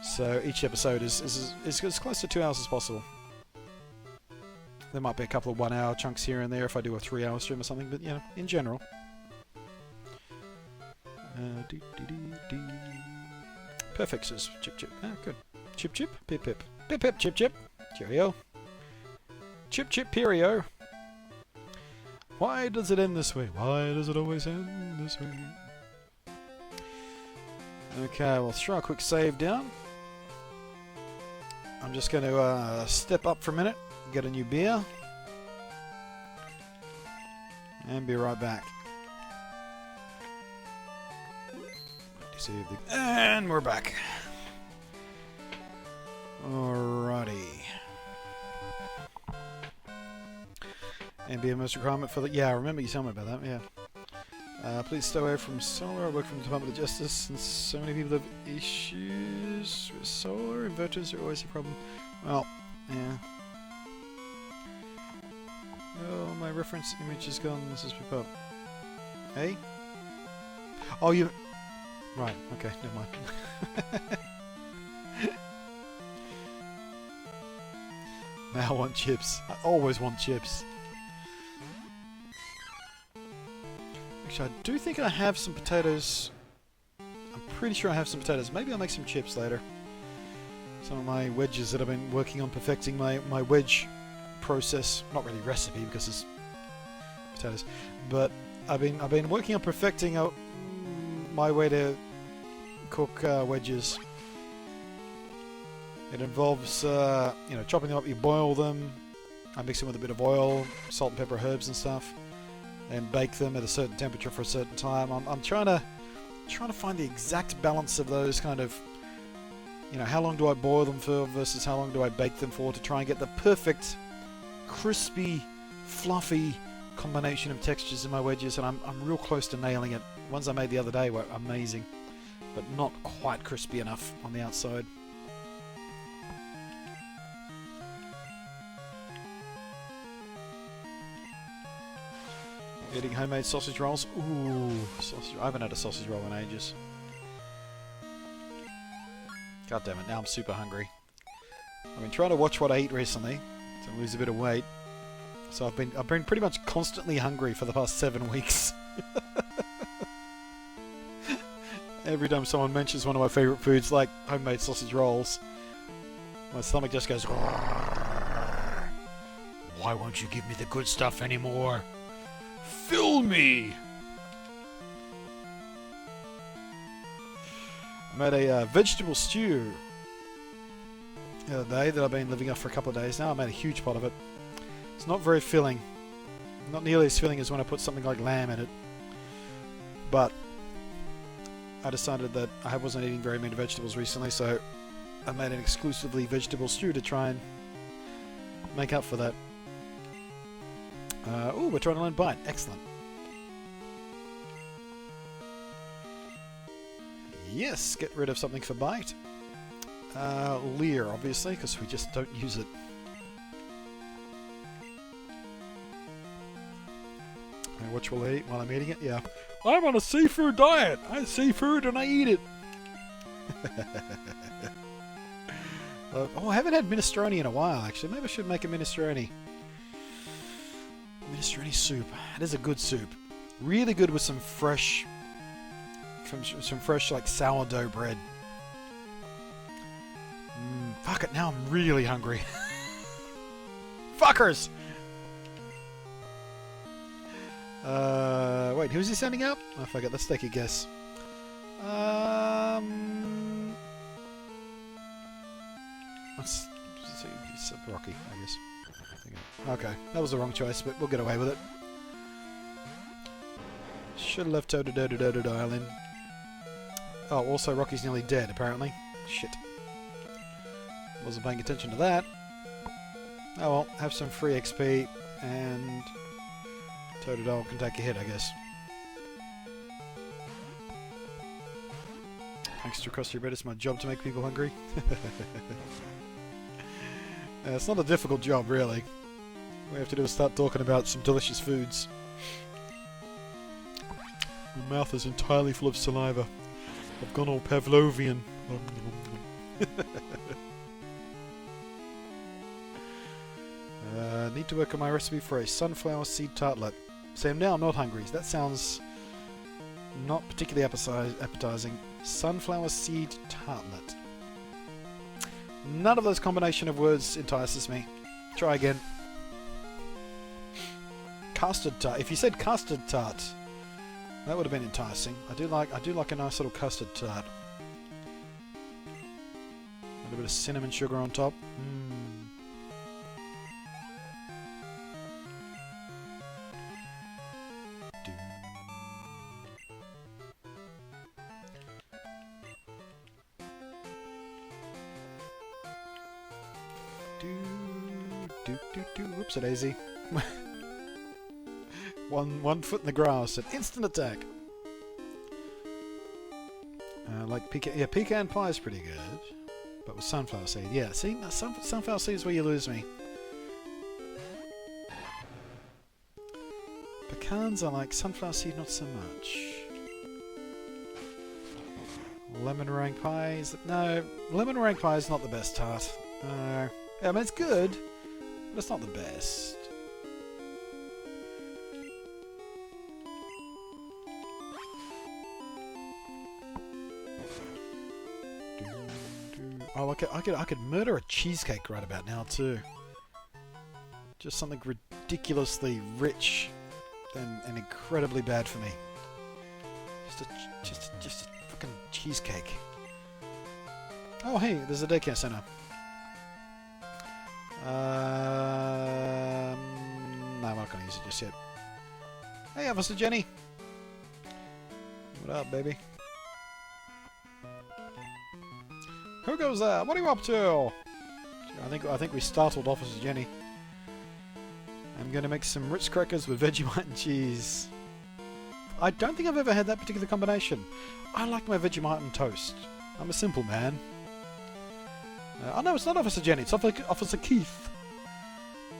So each episode is as close to 2 hours as possible. There might be a couple of 1-hour chunks here and there if I do a 3-hour stream or something, but in general. Perfect, says Chip Chip. Ah, good. Chip Chip, Pip Pip. Pip Pip, Chip Chip. Cheerio. Chip Chip, Perio. Why does it end this way? Why does it always end this way? Okay, we'll throw a quick save down. I'm just going to step up for a minute, get a new beer, and be right back. Save the... And we're back. Alrighty. NBMS requirement for the... Yeah, I remember you telling me about that, yeah. Please stay away from solar. I work from the Department of Justice, and so many people have issues with solar. Inverters are always a problem. Well, yeah. Oh, my reference image is gone. This is pop up. Hey? Oh, you... Right, okay, never mind. Now I want chips. I always want chips. Actually, I do think I have some potatoes. I'm pretty sure I have some potatoes. Maybe I'll make some chips later. Some of my wedges that I've been working on perfecting my wedge process. Not really recipe because it's potatoes, but I've been working on perfecting my way to cook wedges. It involves you know, chopping them up. You boil them. I mix them with a bit of oil, salt and pepper, herbs and stuff, and bake them at a certain temperature for a certain time. I'm trying to find the exact balance of those kind of, you know, how long do I boil them for versus how long do I bake them for, to try and get the perfect crispy, fluffy combination of textures in my wedges, and I'm real close to nailing it. The ones I made the other day were amazing, but not quite crispy enough on the outside. Eating homemade sausage rolls. Ooh, sausage. I haven't had a sausage roll in ages. God damn it, now I'm super hungry. I've been trying to watch what I eat recently to lose a bit of weight. So I've been pretty much constantly hungry for the past 7 weeks. Every time someone mentions one of my favourite foods, like homemade sausage rolls, my stomach just goes, why won't you give me the good stuff anymore? Fill me! I made a vegetable stew the other day that I've been living off for a couple of days now. I made a huge pot of it. It's not very filling. Not nearly as filling as when I put something like lamb in it. But I decided that I wasn't eating very many vegetables recently, so I made an exclusively vegetable stew to try and make up for that. Oh, we're trying to learn Bite. Excellent. Yes, get rid of something for Bite. Leer, obviously, because we just don't use it. And which will I eat while I'm eating it? Yeah. I'm on a seafood diet. I eat seafood and I eat it. Oh, I haven't had minestrone in a while, actually. Maybe I should make a minestrone. Minestrone soup. It is a good soup. Really good with some fresh, like sourdough bread. Fuck it, now I'm really hungry. Fuckers! Wait, who's he sending out? I forget, let's take a guess. Let's see, it's Rocky, I guess. Okay, that was the wrong choice, but we'll get away with it. Should have left Toto dial in. Oh, also Rocky's nearly dead, apparently. Shit. Wasn't paying attention to that. Oh well, have some free XP, and Totodile can take a hit, I guess. Thanks to Krusty Bread, it's my job to make people hungry. It's not a difficult job, really. All we have to do is start talking about some delicious foods. My mouth is entirely full of saliva. I've gone all Pavlovian. Need to work on my recipe for a sunflower seed tartlet. Sam, now I'm not hungry. That sounds not particularly appetizing. Sunflower seed tartlet. None of those combination of words entices me. Try again. Custard tart. If you said custard tart, that would have been enticing. I do like a nice little custard tart. A little bit of cinnamon sugar on top. Whoops, a daisy. one foot in the grass, an instant attack. Like pecan, yeah, pecan pie is pretty good, but with sunflower seed, yeah. See, sunflower seed is where you lose me. Pecans I like, sunflower seed not so much. Lemon meringue pie is no, lemon meringue pie is not the best tart. No, yeah, I mean it's good, but it's not the best. Oh, I could murder a cheesecake right about now too. Just something ridiculously rich and incredibly bad for me. Just a fucking cheesecake. Oh hey, there's a daycare center. No, I'm not gonna use it just yet. Hey, Officer Jenny. What up, baby? Who goes there? What are you up to? I think we startled Officer Jenny. I'm going to make some Ritz crackers with Vegemite and cheese. I don't think I've ever had that particular combination. I like my Vegemite and toast. I'm a simple man. Oh no, it's not Officer Jenny. It's Officer Keith.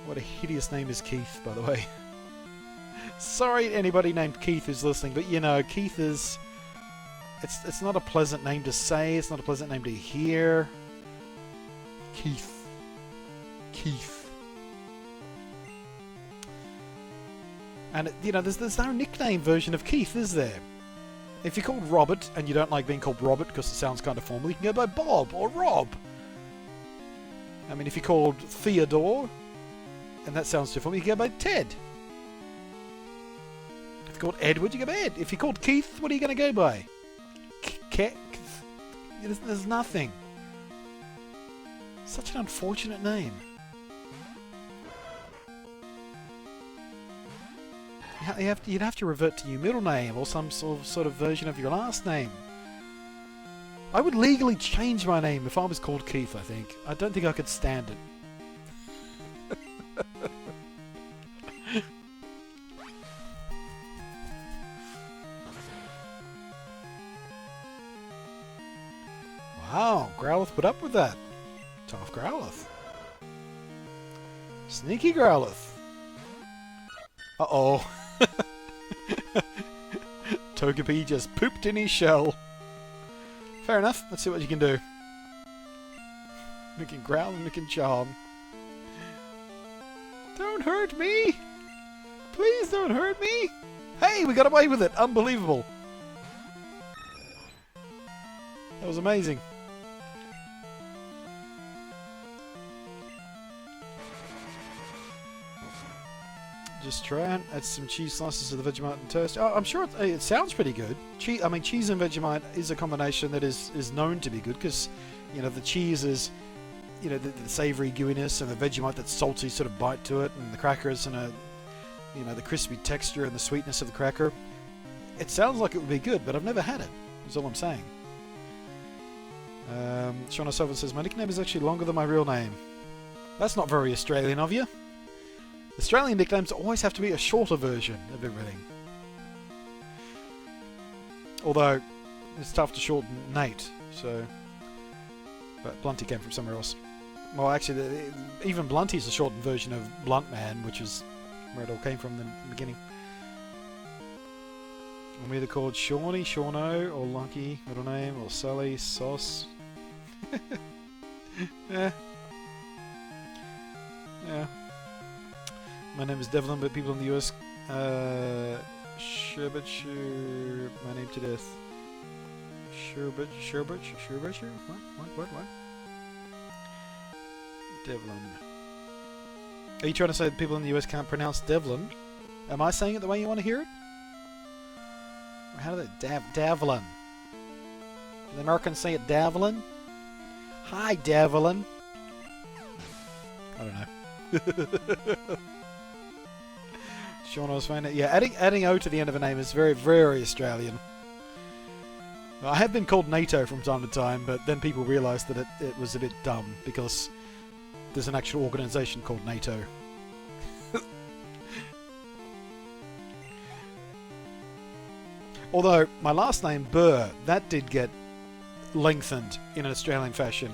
What a hideous name is Keith, by the way. Sorry to anybody named Keith who's listening, but you know, Keith is... It's not a pleasant name to say, it's not a pleasant name to hear. Keith. Keith. And, you know, there's no nickname version of Keith, is there? If you're called Robert, and you don't like being called Robert because it sounds kind of formal, you can go by Bob or Rob. I mean, if you're called Theodore, and that sounds too formal, you can go by Ted. If you're called Edward, you go by Ed. If you're called Keith, what are you going to go by? There's nothing. Such an unfortunate name. You'd have to revert to your middle name or some sort of version of your last name. I would legally change my name if I was called Keith, I think. I don't think I could stand it. Wow, Growlithe put up with that. Tough Growlithe. Sneaky Growlithe. Uh-oh. Togepi just pooped in his shell. Fair enough, let's see what you can do. We can growl and we can charm. Don't hurt me! Please don't hurt me! Hey, we got away with it! Unbelievable! That was amazing. Just try and add some cheese slices to the Vegemite and toast. Oh, I'm sure it sounds pretty good. I mean, cheese and Vegemite is a combination that is known to be good because, you know, the cheese is, you know, the savoury gooiness, and the Vegemite that salty sort of bite to it, and the crackers and you know, the crispy texture and the sweetness of the cracker. It sounds like it would be good, but I've never had it. Is all I'm saying. Sean O'Sullivan says, my nickname is actually longer than my real name. That's not very Australian of you. Australian nicknames always have to be a shorter version of everything. Although, it's tough to shorten Nate, so... But Blunty came from somewhere else. Well, actually, even Blunty's a shortened version of Blunt Man, which is where it all came from in the beginning. I'm either called Shawnee, Shauno, or Lucky, middle name, or Sully, Sauce. Yeah. Yeah. My name is Devlin, but people in the US Sherbet my name to death. Sherbet? What? Devlin. Are you trying to say that people in the US can't pronounce Devlin? Am I saying it the way you want to hear it? Or how do they... Davlin. Do the Americans say it Davlin? Hi, Davlin. I don't know. Sean was finding it. Yeah, adding O to the end of a name is very, very Australian. I have been called NATO from time to time, but then people realised that it was a bit dumb because there's an actual organisation called NATO. Although, my last name, Burr, that did get lengthened in an Australian fashion.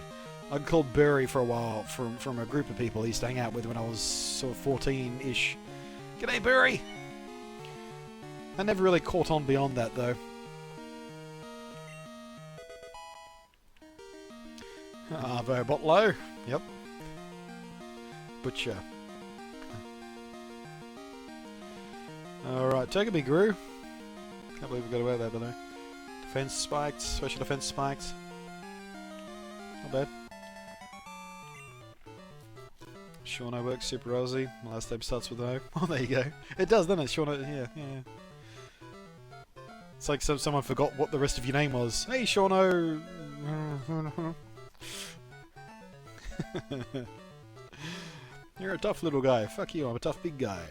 I got called Burry for a while from a group of people I used to hang out with when I was sort of 14-ish. G'day, Burry! I never really caught on beyond that, though. Arvo Botlow. Yep. Butcher. Alright, take a big Gru. Can't believe we got away with that, by the way. Defense spiked, special defense spiked. Not bad. Shauno works super Aussie. My last name starts with O. Oh, there you go. It does, doesn't it? Shauno, yeah. It's like someone forgot what the rest of your name was. Hey, Shauno! You're a tough little guy. Fuck you, I'm a tough big guy.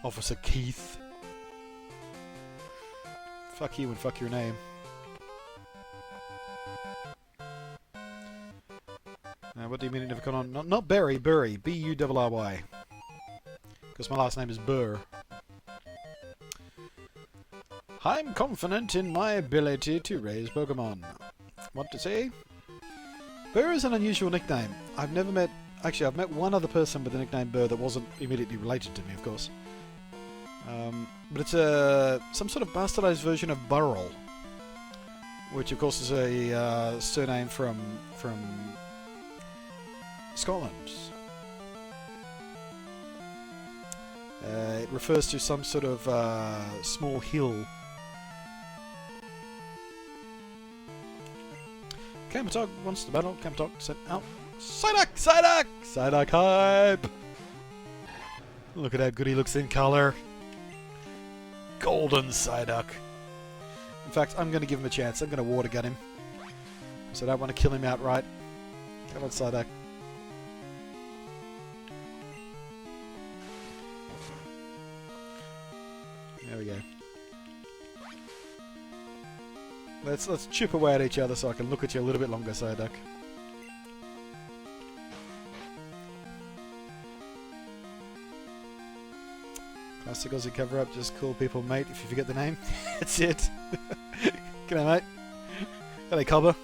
Officer Keith. Fuck you and fuck your name. What do you mean it never got on? Not Berry, Burry. B-U-R-R-Y. Because my last name is Burr. I'm confident in my ability to raise Pokémon. What to say? Burr is an unusual nickname. I've never met... Actually, I've met one other person with the nickname Burr that wasn't immediately related to me, of course. But it's some sort of bastardized version of Burrell, which of course is a surname from Scotland. It refers to some sort of small hill. Campatog wants to battle. Campatog sent out. Psyduck! Psyduck! Psyduck hype! Look at how good he looks in colour. Golden Psyduck. In fact, I'm going to give him a chance. I'm going to water gun him. So I don't want to kill him outright. Come on, Psyduck. There we go. Let's chip away at each other so I can look at you a little bit longer, Psyduck. Classic Aussie cover-up, just call people mate if you forget the name. That's it. G'day, mate. G'day, Cobber.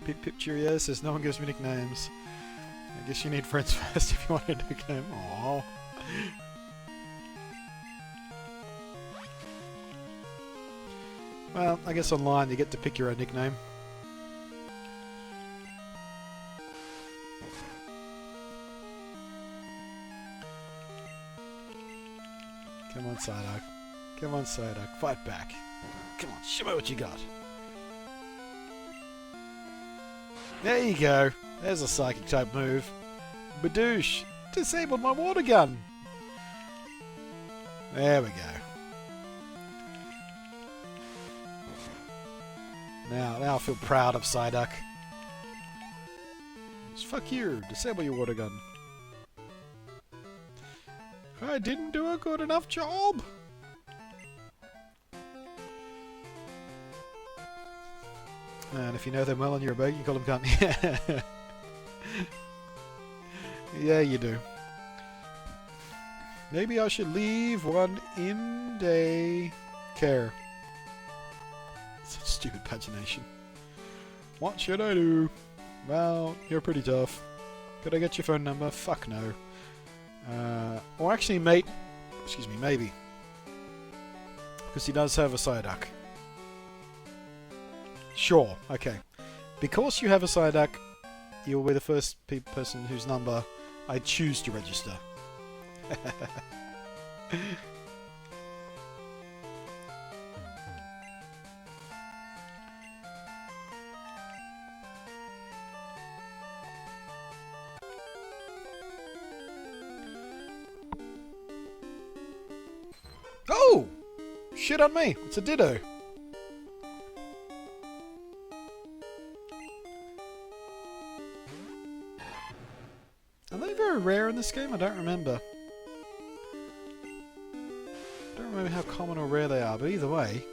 Pip Pip Cheerio says no one gives me nicknames. I guess you need friends first if you want a nickname. Aww. Well, I guess online you get to pick your own nickname. Come on, Psyduck. Come on, Psyduck. Fight back. Come on, show me what you got. There you go. There's a psychic type move. Badoosh. Disabled my water gun. There we go. Now I feel proud of Psyduck. Just fuck you. Disable your water gun. I didn't do a good enough job. And if you know them well and you're a bug, you call them cunt. Yeah, you do. Maybe I should leave one in day care. Such stupid pagination. What should I do? Well, you're pretty tough. Could I get your phone number? Fuck no. Or actually, mate. Excuse me, maybe. Because he does have a Psyduck. Sure, okay. Because you have a Psyduck, you'll be the first person whose number I choose to register. Oh! Shit on me! It's a Ditto! Are they very rare in this game? I don't remember. I don't remember how common or rare they are, but either way,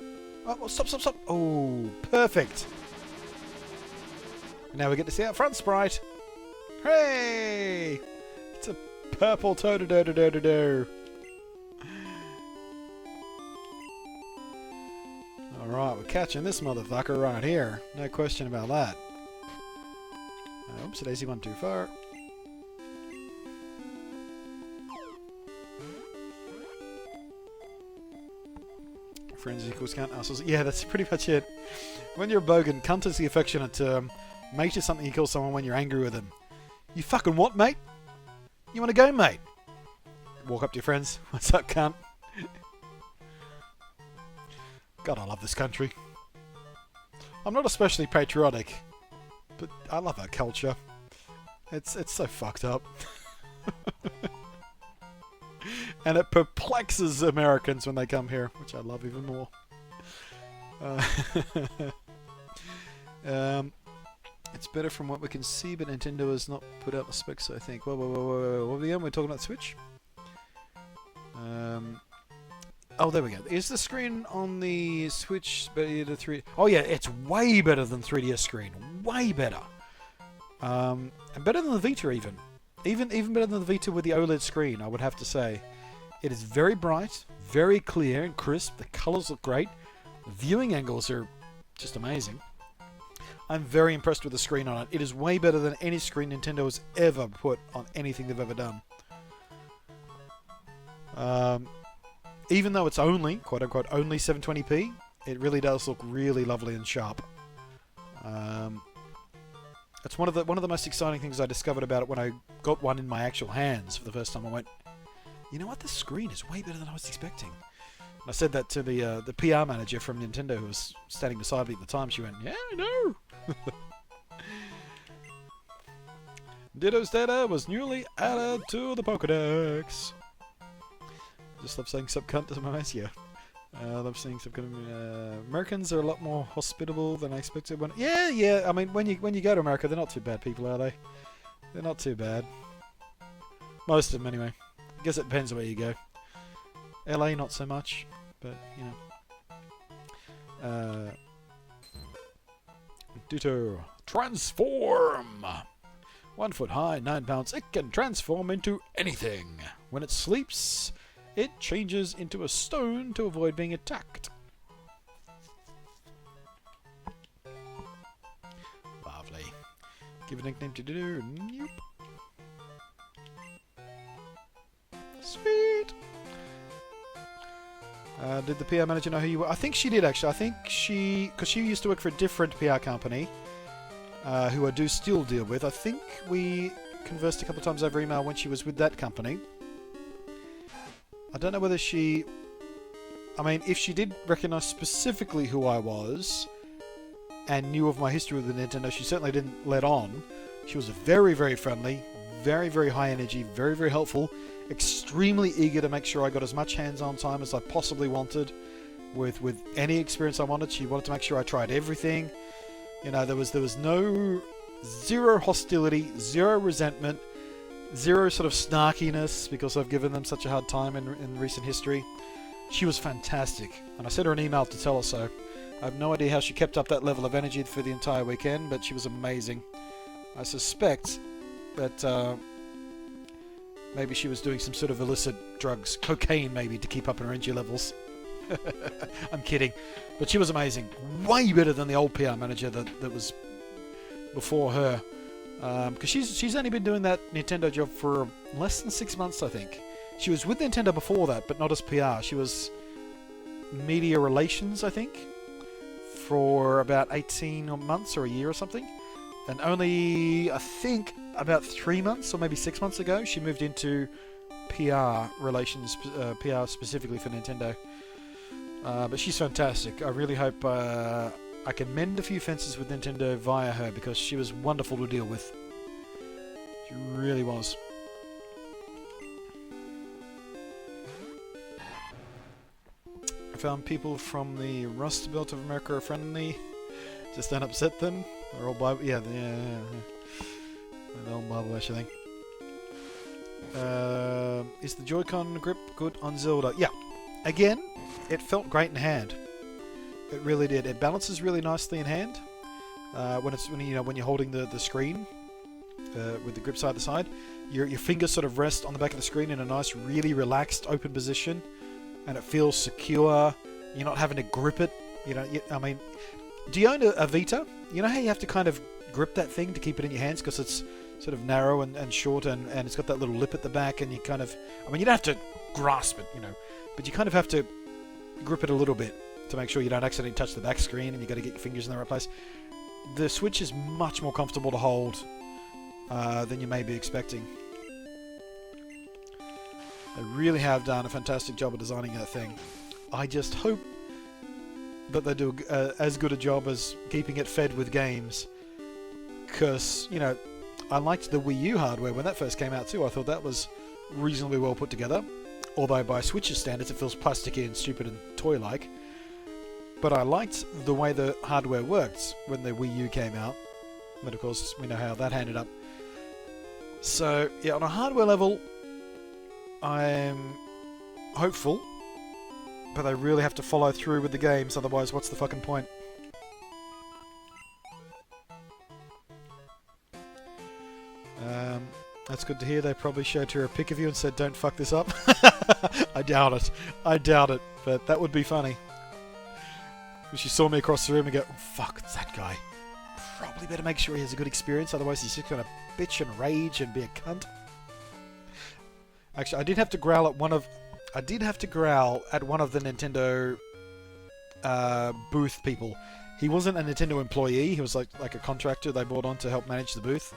Oh, stop, stop, stop. Oh, perfect. Now we get to see our front sprite. Hooray! It's a purple Totodotodotodoo. Alright, we're catching this motherfucker right here. No question about that. Oops, Daisy went too far. Friends equals cunt assholes. Yeah, that's pretty much it. When you're a bogan, cunt is the affectionate term. Mate is something you call someone when you're angry with them. You fucking what, mate? You want to go, mate? Walk up to your friends. What's up, cunt? God, I love this country. I'm not especially patriotic, but I love our culture. It's so fucked up. And it perplexes Americans when they come here, which I love even more. It's better from what we can see, but Nintendo has not put out the specs, I think. Whoa. What are we on? We're talking about Switch? Oh, there we go. Is the screen on the Switch better than 3D? Oh, yeah, it's way better than 3DS screen. Way better. And better than the Vita, even. Even better than the Vita with the OLED screen, I would have to say. It is very bright, very clear and crisp. The colours look great. The viewing angles are just amazing. I'm very impressed with the screen on it. It is way better than any screen Nintendo has ever put on anything they've ever done. Even though it's only, quote-unquote, only 720p, it really does look really lovely and sharp. It's one of the most exciting things I discovered about it when I got one in my actual hands for the first time. I went, you know what, the screen is way better than I was expecting. And I said that to the PR manager from Nintendo who was standing beside me at the time. She went, yeah, I know. Ditto's data was newly added to the Pokédex. Just love saying sub-cunt to my mates, yeah. Love seeing sub-cunt. Americans are a lot more hospitable than I expected. Yeah. I mean, when you go to America, they're not too bad people, are they? They're not too bad. Most of them, anyway. I guess it depends where you go. LA, not so much, but you know. Ditto. Transform! 1 foot high, 9 pounds. It can transform into anything. When it sleeps, it changes into a stone to avoid being attacked. Lovely. Give a nickname to Ditto. Nope. Sweet. Did the PR manager know who you were? I think she did, actually. I think because she used to work for a different PR company, who I do still deal with. I think we conversed a couple of times over email when she was with that company. I don't know whether she... I mean, if she did recognise specifically who I was and knew of my history with the Nintendo, she certainly didn't let on. She was very, very friendly, very, very high energy, very, very helpful, extremely eager to make sure I got as much hands-on time as I possibly wanted with any experience I wanted. She wanted to make sure I tried everything. You know, there was zero hostility, zero resentment, zero sort of snarkiness because I've given them such a hard time in recent history. She was fantastic, and I sent her an email to tell her so. I have no idea how she kept up that level of energy for the entire weekend, but she was amazing. I suspect that maybe she was doing some sort of illicit drugs, cocaine maybe, to keep up her energy levels. I'm kidding, but she was amazing. Way better than the old PR manager that was before her. Because she's only been doing that Nintendo job for less than 6 months, I think. She was with Nintendo before that, but not as PR. She was media relations, I think, for about 18 months or a year or something. And only, I think, about 3 months or maybe 6 months ago, she moved into PR relations, PR specifically for Nintendo. But she's fantastic. I really hope I can mend a few fences with Nintendo via her, because she was wonderful to deal with. She really was. I found people from the Rust Belt of America are friendly. Just don't upset them. They're all Bible. Yeah. They're all Bible-ish, I think. Is the Joy-Con grip good on Zelda? Yeah. Again, it felt great in hand. It really did. It balances really nicely in hand. When you're holding the screen with the grip side to side, your fingers sort of rest on the back of the screen in a nice, really relaxed, open position, and it feels secure. You're not having to grip it. Do you own a Vita? You know how you have to kind of grip that thing to keep it in your hands because it's sort of narrow and short, and it's got that little lip at the back, and you kind of, you don't have to grasp it, but you kind of have to grip it a little bit to make sure you don't accidentally touch the back screen, and you got to get your fingers in the right place. The Switch is much more comfortable to hold than you may be expecting. They really have done a fantastic job of designing that thing. I just hope that they do as good a job as keeping it fed with games. Because, I liked the Wii U hardware when that first came out too. I thought that was reasonably well put together. Although by Switch's standards it feels plasticky and stupid and toy-like. But I liked the way the hardware worked when the Wii U came out. But of course, we know how that ended up. So, yeah, on a hardware level, I'm hopeful. But they really have to follow through with the games, otherwise what's the fucking point? That's good to hear. They probably showed her a pic of you and said, don't fuck this up. I doubt it. I doubt it. But that would be funny. She saw me across the room and go, oh, fuck, it's that guy. Probably better make sure he has a good experience, otherwise he's just going to bitch and rage and be a cunt. Actually, I did have to growl at one of the Nintendo booth people. He wasn't a Nintendo employee. He was like a contractor they brought on to help manage the booth.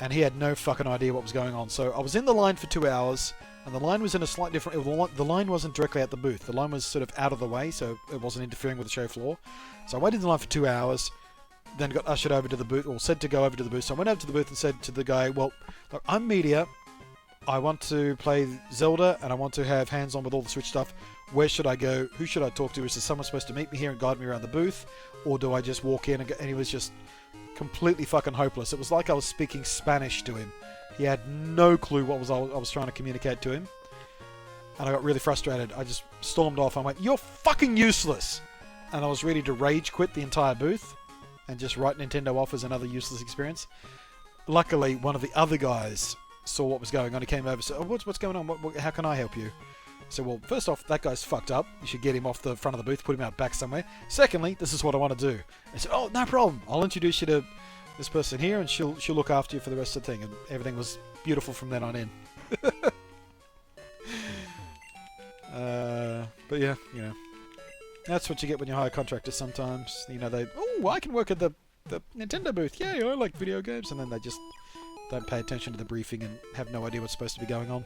And he had no fucking idea what was going on. So I was in the line for 2 hours, and the line was in a slightly different... The line wasn't directly at the booth. The line was sort of out of the way, so it wasn't interfering with the show floor. So I waited in the line for 2 hours, then got ushered over to the booth, or said to go over to the booth. So I went over to the booth and said to the guy, well, look, I'm media. I want to play Zelda, and I want to have hands-on with all the Switch stuff. Where should I go? Who should I talk to? Is there someone supposed to meet me here and guide me around the booth? Or do I just walk in and go? And he was just completely fucking hopeless. It was like I was speaking Spanish to him. He had no clue what I was trying to communicate to him. And I got really frustrated. I just stormed off. I went, you're fucking useless! And I was ready to rage quit the entire booth and just write Nintendo off as another useless experience. Luckily, one of the other guys saw what was going on. He came over and said, oh, what's going on? How can I help you? So, well, first off, that guy's fucked up. You should get him off the front of the booth, put him out back somewhere. Secondly, this is what I want to do. I said, oh, no problem. I'll introduce you to this person here, and she'll look after you for the rest of the thing. And everything was beautiful from then on in. But yeah, that's what you get when you hire contractors sometimes. I can work at the Nintendo booth. Yeah, I like video games. And then they just don't pay attention to the briefing and have no idea what's supposed to be going on.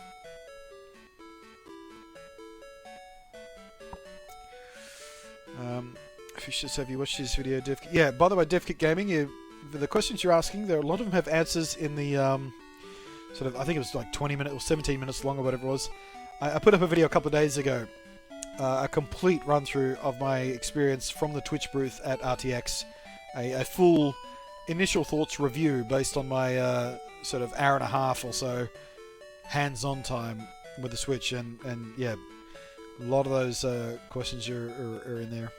Fishes, have you watched his video, DevKit? Yeah, by the way, DevKit Gaming, the questions you're asking, a lot of them have answers in the sort of, I think it was like 20 minutes or 17 minutes long or whatever it was. I put up a video a couple of days ago, a complete run-through of my experience from the Twitch booth at RTX, a full initial thoughts review based on my sort of hour and a half or so hands-on time with the Switch, and yeah, a lot of those questions are in there.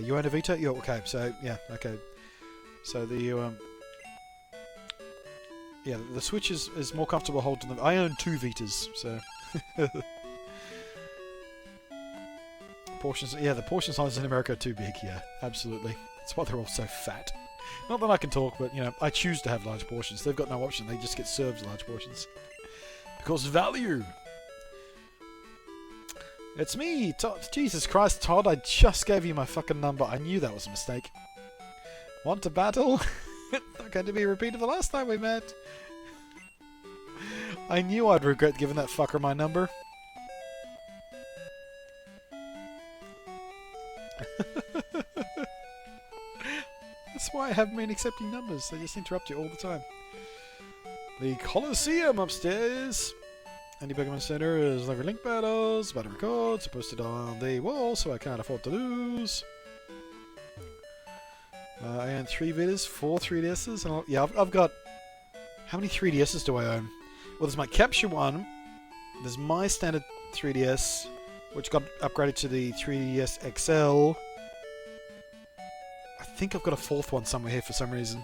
You own a Vita? Yeah, okay. So yeah, okay. So the the Switch is more comfortable holding them. I own 2 Vitas, so portions. Yeah, the portion sizes in America are too big. Yeah, absolutely. That's why they're all so fat. Not that I can talk, but I choose to have large portions. They've got no option. They just get served large portions because value. It's me, Todd. Jesus Christ, Todd, I just gave you my fucking number. I knew that was a mistake. Want to battle? Not going to be repeated the last time we met. I knew I'd regret giving that fucker my number. That's why I haven't been accepting numbers. They just interrupt you all the time. The Coliseum upstairs. Any Pokemon Center is level link battles, battle records are posted on the wall, so I can't afford to lose. I own 3 Vitas, 4 3DSs, and yeah, I've got... How many 3DSs do I own? Well, there's my Capture one, there's my standard 3DS, which got upgraded to the 3DS XL. I think I've got a fourth one somewhere here for some reason.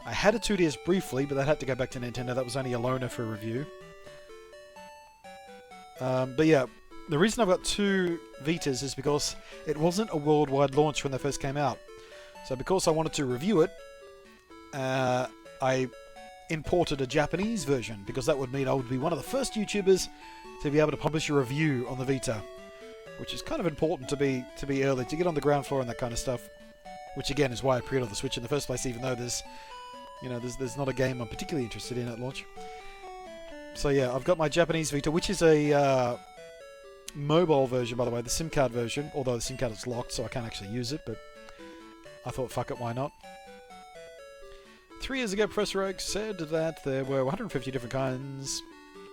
I had a 2DS briefly, but that had to go back to Nintendo. That was only a loaner for review. But yeah, the reason I've got 2 Vitas is because it wasn't a worldwide launch when they first came out. So because I wanted to review it, I imported a Japanese version, because that would mean I would be one of the first YouTubers to be able to publish a review on the Vita, which is kind of important to be early, to get on the ground floor and that kind of stuff. Which again is why I pre-ordered the Switch in the first place, even though there's not a game I'm particularly interested in at launch. So yeah, I've got my Japanese Vita, which is a mobile version, by the way, the SIM card version, although the SIM card is locked, so I can't actually use it, but I thought, fuck it, why not? 3 years ago, Professor Oak said that there were 150 different kinds.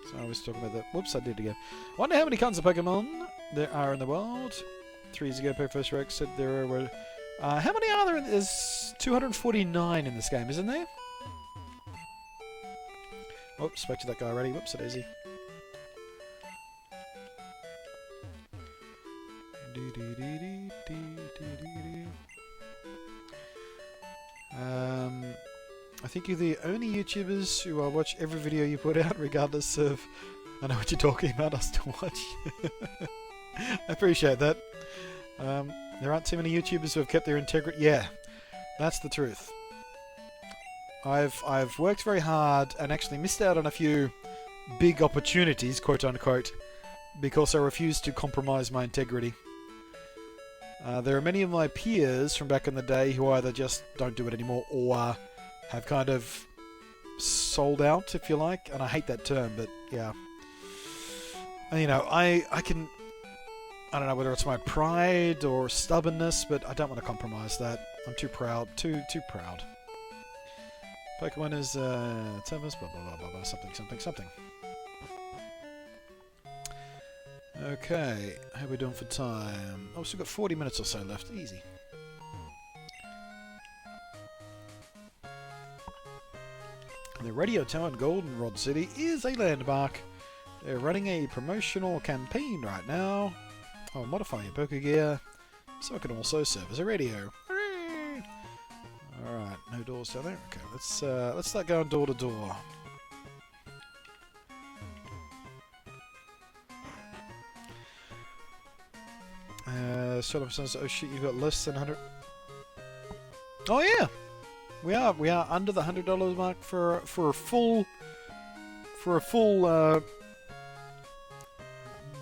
So I was talking about that. Whoops, I did it again. I wonder how many kinds of Pokemon there are in the world. 3 years ago, Professor Oak said there were... how many are there? There's 249 in this game, isn't there? Oops, spoke to that guy already. Whoops, it easy. I think you're the only YouTubers who watch every video you put out, regardless of... I know what you're talking about, I still watch. I appreciate that. There aren't too many YouTubers who have kept their integrity. Yeah, that's the truth. I've worked very hard and actually missed out on a few big opportunities, quote unquote, because I refused to compromise my integrity. There are many of my peers from back in the day who either just don't do it anymore or have kind of sold out, if you like. And I hate that term, but yeah. And, you know, I don't know whether it's my pride or stubbornness, but I don't want to compromise that. I'm too proud. Too proud. Pokemon is, Tempest, blah, blah, blah, blah, blah, something. Okay, how are we doing for time? Oh, so we've got 40 minutes or so left. Easy. The radio tower in Goldenrod City is a landmark. They're running a promotional campaign right now. I'll modify your Poké Gear so it can also serve as a radio. Alright, no doors down there. Okay, let's start going door to door. Oh shit, you've got less than 100. Oh yeah, we are under the $100 mark for a full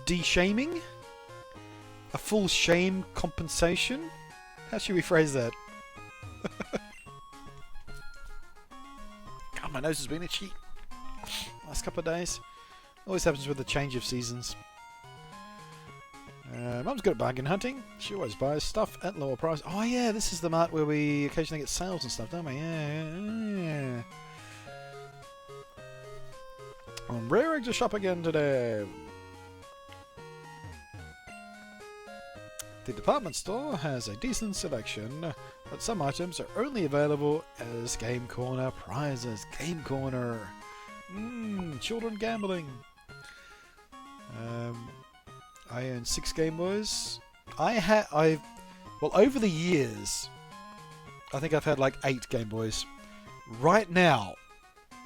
de-shaming, a full shame compensation. How should we phrase that? God, my nose has been itchy last couple of days. Always happens with the change of seasons. Mum's good at bargain hunting. She always buys stuff at lower price. Oh yeah, this is the mart where we occasionally get sales and stuff, don't we? Yeah. I'm raring to shop again today. The department store has a decent selection, but some items are only available as Game Corner prizes. Game Corner. Children gambling. I own 6 Game Boys. Well, over the years, I think I've had like 8 Game Boys. Right now,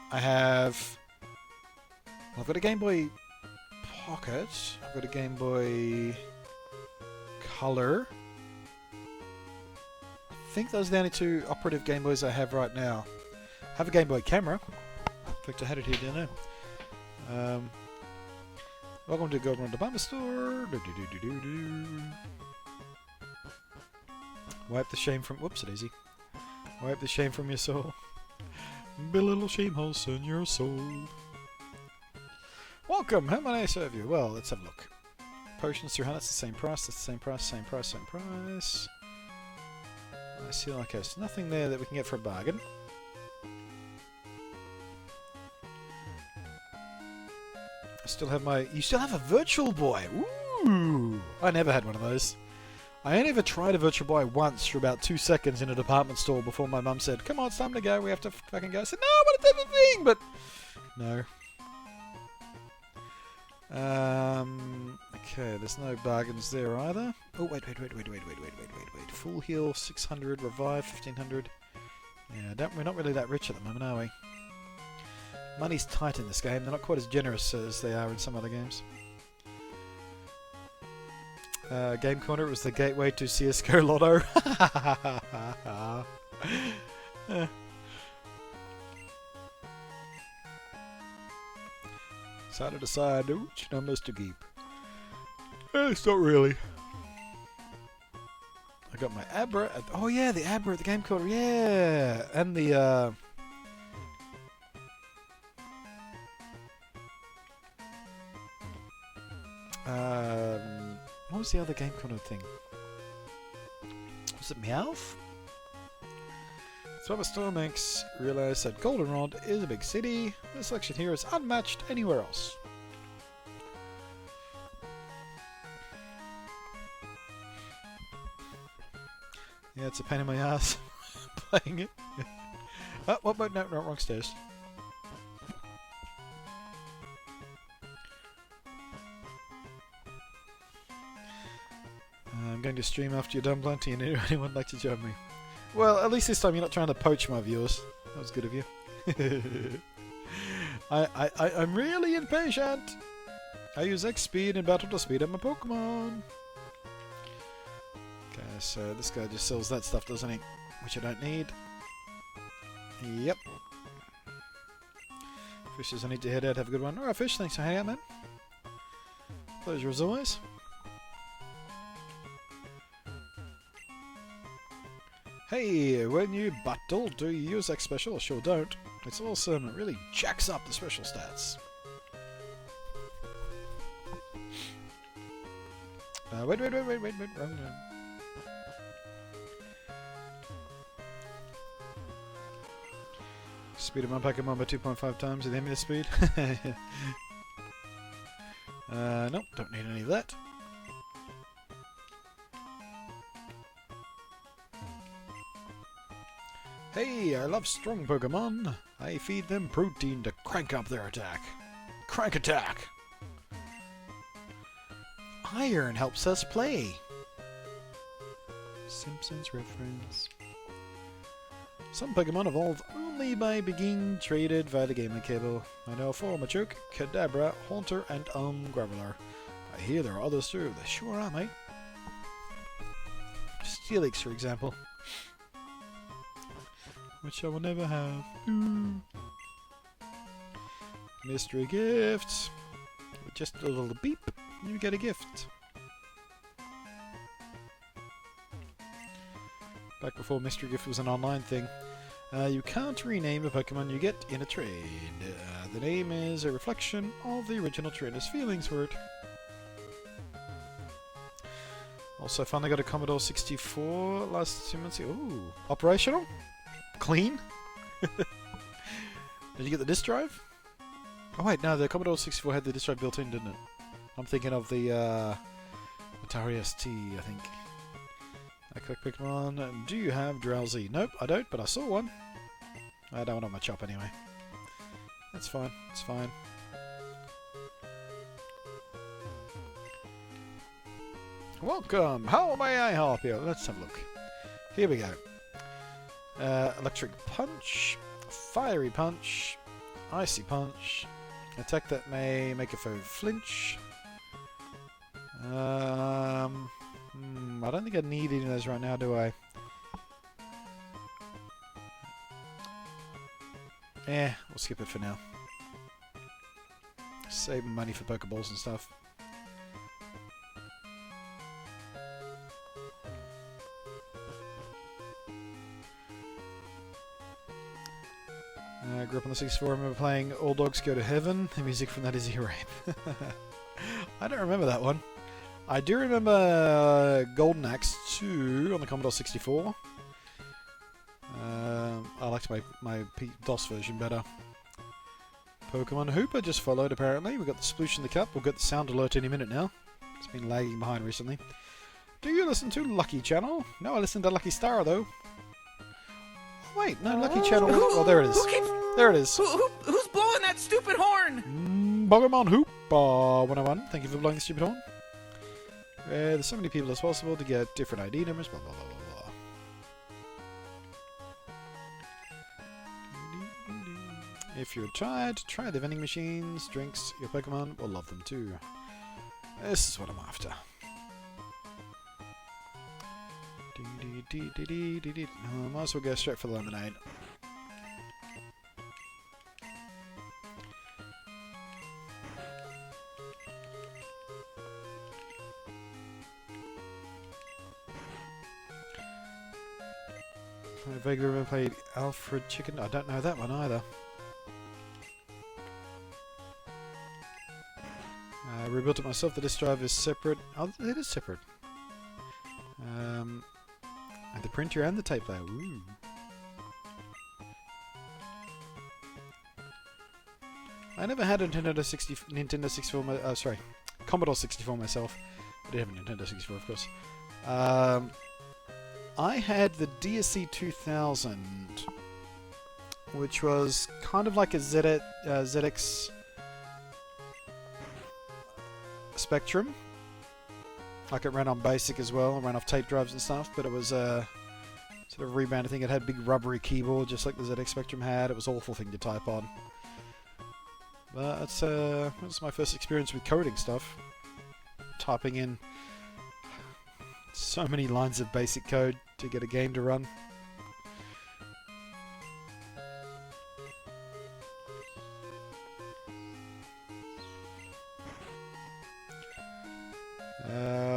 I've got a Game Boy Pocket. I've got a Game Boy Color. I think those are the only 2 operative Game Boys I have right now. I have a Game Boy Camera. In fact, I had it here down there. Welcome to Golden Department Store. Wipe the shame from... Whoops, it easy. Wipe the shame from your soul. Be a little shame house in your soul. Welcome. How may I serve you? Well, let's have a look. Potions 300. That's the same price. That's the same price. Same price. Same price. I see like there's nothing there that we can get for a bargain. I still have my... You still have a Virtual Boy! Ooh! I never had one of those. I only ever tried a Virtual Boy once for about 2 seconds in a department store before my mum said, "Come on, it's time to go, we have to fucking go." I said, "No, I want to do the thing!" But... No. Okay, there's no bargains there either. Oh, wait. Full heal, 600, revive, 1500. Yeah, we're not really that rich at the moment, are we? Money's tight in this game. They're not quite as generous as they are in some other games. Game Corner was the gateway to CSGO Lotto. So to decide which numbers to keep. It's not really. I got my Abra. Oh yeah, the Abra at the Game Corner. Yeah, and the. What was the other Game Corner thing? Was it Meowth? Swapper Store makes realize that Goldenrod is a big city. The selection here is unmatched anywhere else. Yeah, it's a pain in my ass playing it. Oh, what? No, wrong stairs. I'm going to stream after you're done planting, and anyone would like to join me? Well, at least this time you're not trying to poach my viewers. That was good of you. I'm really impatient. I use X speed in battle to speed up my Pokemon. Okay, so this guy just sells that stuff, doesn't he? Which I don't need. Yep. Fishes, I need to head out. Have a good one. Alright, Fish, thanks for hanging out, man. Pleasure as always. Hey, when you battle, do you use X special? Sure don't. It's awesome. It really jacks up the special stats. Wait. Wrong. Speed of my Pokemon by 2.5 times the enemy speed. Nope, don't need any of that. Hey, I love strong Pokemon. I feed them protein to crank up their attack. Crank attack! Iron helps us play. Simpsons reference. Some Pokemon evolve only by being traded via the gaming cable. I know for Machoke, Kadabra, Haunter, and Graveler. I hear there are others too. There sure are, mate. Steelix, for example. Which I will never have. Mystery gifts. With just a little beep, you get a gift. Back before mystery gift was an online thing. You can't rename a Pokemon you get in a trade. The name is a reflection of the original trader's feelings for it. Also, finally got a Commodore 64 last 2 months ago. Ooh, operational? Clean? Did you get the disk drive? Oh wait, no, the Commodore 64 had the disk drive built in, didn't it? I'm thinking of the Atari ST, I think. I click Pokemon. Do you have Drowsy? Nope, I don't, but I saw one. I don't want on my chop anyway. That's fine, it's fine. Welcome! How may I help you? Let's have a look. Here we go. Electric Punch, Fiery Punch, Icy Punch, attack that may make a foe flinch. I don't think I need any of those right now, do I? We'll skip it for now. Save money for Pokeballs and stuff. I grew up on the 64. I remember playing All Dogs Go to Heaven. The music from that is ear-rape. I don't remember that one. I do remember Golden Axe 2 on the Commodore 64. I liked my DOS version better. Pokemon Hooper just followed, apparently. We've got the sploosh in the cup. We'll get the sound alert any minute now. It's been lagging behind recently. Do you listen to Lucky Channel? No, I listen to Lucky Star, though. Oh, wait, no, Lucky Channel. Oh, there it is. There it is. Who's blowing that stupid horn? Pokemon Hooper 101. Thank you for blowing the stupid horn. There's so many people as possible to get different ID numbers, blah blah blah blah blah. If you're tired, try the vending machines, drinks, your Pokemon will love them too. This is what I'm after. Might as well go straight for the lemonade. I vaguely remember played Alfred Chicken. I don't know that one either. I rebuilt it myself. The disk drive is separate. Oh, it is separate. The printer and the tape player. Ooh. I never had a Nintendo 64. Sorry, Commodore 64 myself. I did have a Nintendo 64, of course. I had the DSC 2000, which was kind of like a ZX Spectrum. Like it ran on BASIC as well, it ran off tape drives and stuff, but it was a sort of rebound thing. It had a big rubbery keyboard, just like the ZX Spectrum had. It was an awful thing to type on. But that's my first experience with coding stuff. Typing in so many lines of basic code to get a game to run.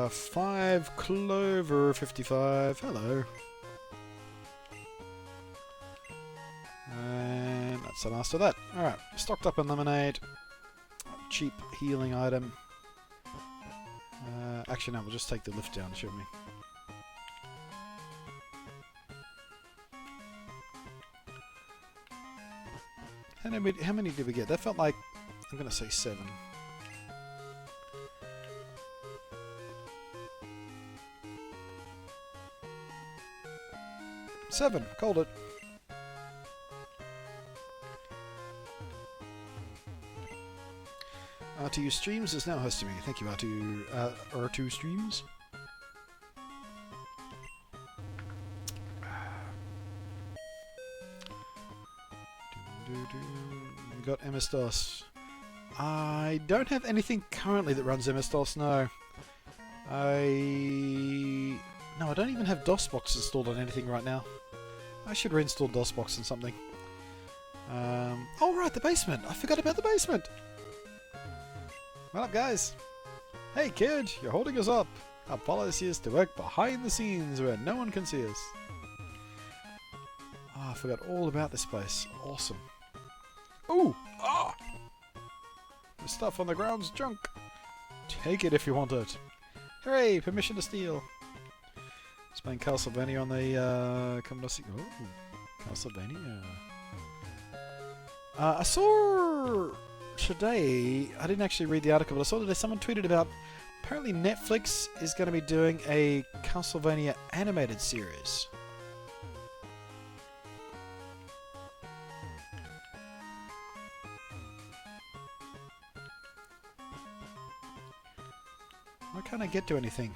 Five Clover 55. Hello. And that's the last of that. Alright, stocked up on lemonade. Cheap healing item. Actually, no, we'll just take the lift down, shouldn't we? How many did we get? That felt like, I'm going to say 7. 7. Called it. R2 Streams is now hosting me. Thank you, R2 Streams. We got MS-DOS. I don't have anything currently that runs MS-DOS, no. No, I don't even have DOSBox installed on anything right now. I should reinstall DOSBox on something. Oh right, the basement! I forgot about the basement! What up, guys? Hey kid, you're holding us up. Our policy is to work behind the scenes where no one can see us. Oh, I forgot all about this place. Awesome. Ooh! Ah! The stuff on the ground's junk. Take it if you want it. Hooray! Permission to steal. It's playing Castlevania on the Commodore 6. Oh, Castlevania. I saw today, I didn't actually read the article, but I saw today someone tweeted about apparently Netflix is going to be doing a Castlevania animated series. Why can't I get to anything?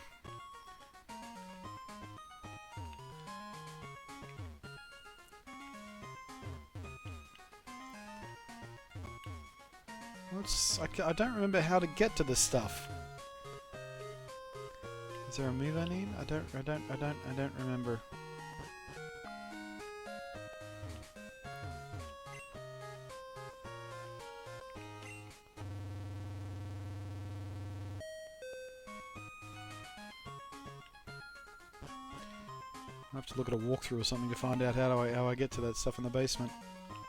I don't remember how to get to this stuff. Is there a move I need? I don't remember. I'll have to look at a walkthrough or something to find out how I get to that stuff in the basement.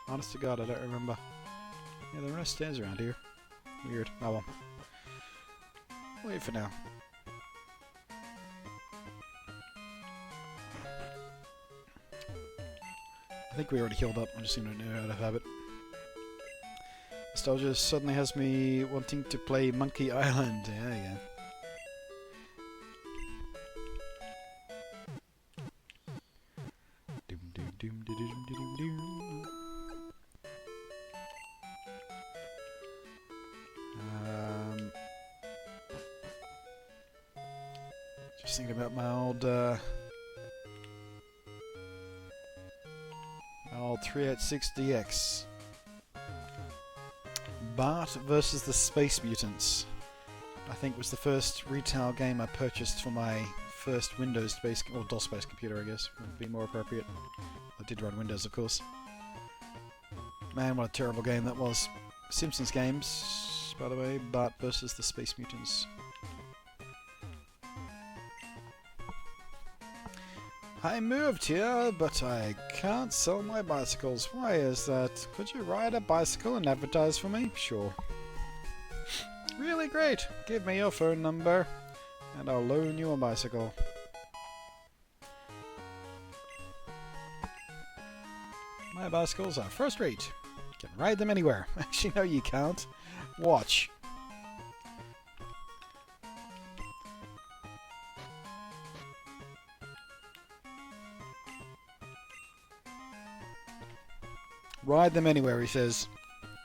Honest to God, I don't remember. Yeah, there are no stairs around here. Weird. Oh well. Wait for now. I think we already healed up. I just seem to know out of habit. Nostalgia suddenly has me wanting to play Monkey Island. Yeah. Just thinking about my old 386DX. Bart versus the Space Mutants, I think, was the first retail game I purchased for my first Windows-based, or DOS-based computer, I guess, would be more appropriate. I did run Windows, of course. Man, what a terrible game that was. Simpsons games, by the way. Bart versus the Space Mutants. I moved here, but I can't sell my bicycles. Why is that? Could you ride a bicycle and advertise for me? Sure. Really great. Give me your phone number, and I'll loan you a bicycle. My bicycles are first rate. You can ride them anywhere. Actually, no, you can't. Watch. Ride them anywhere, he says.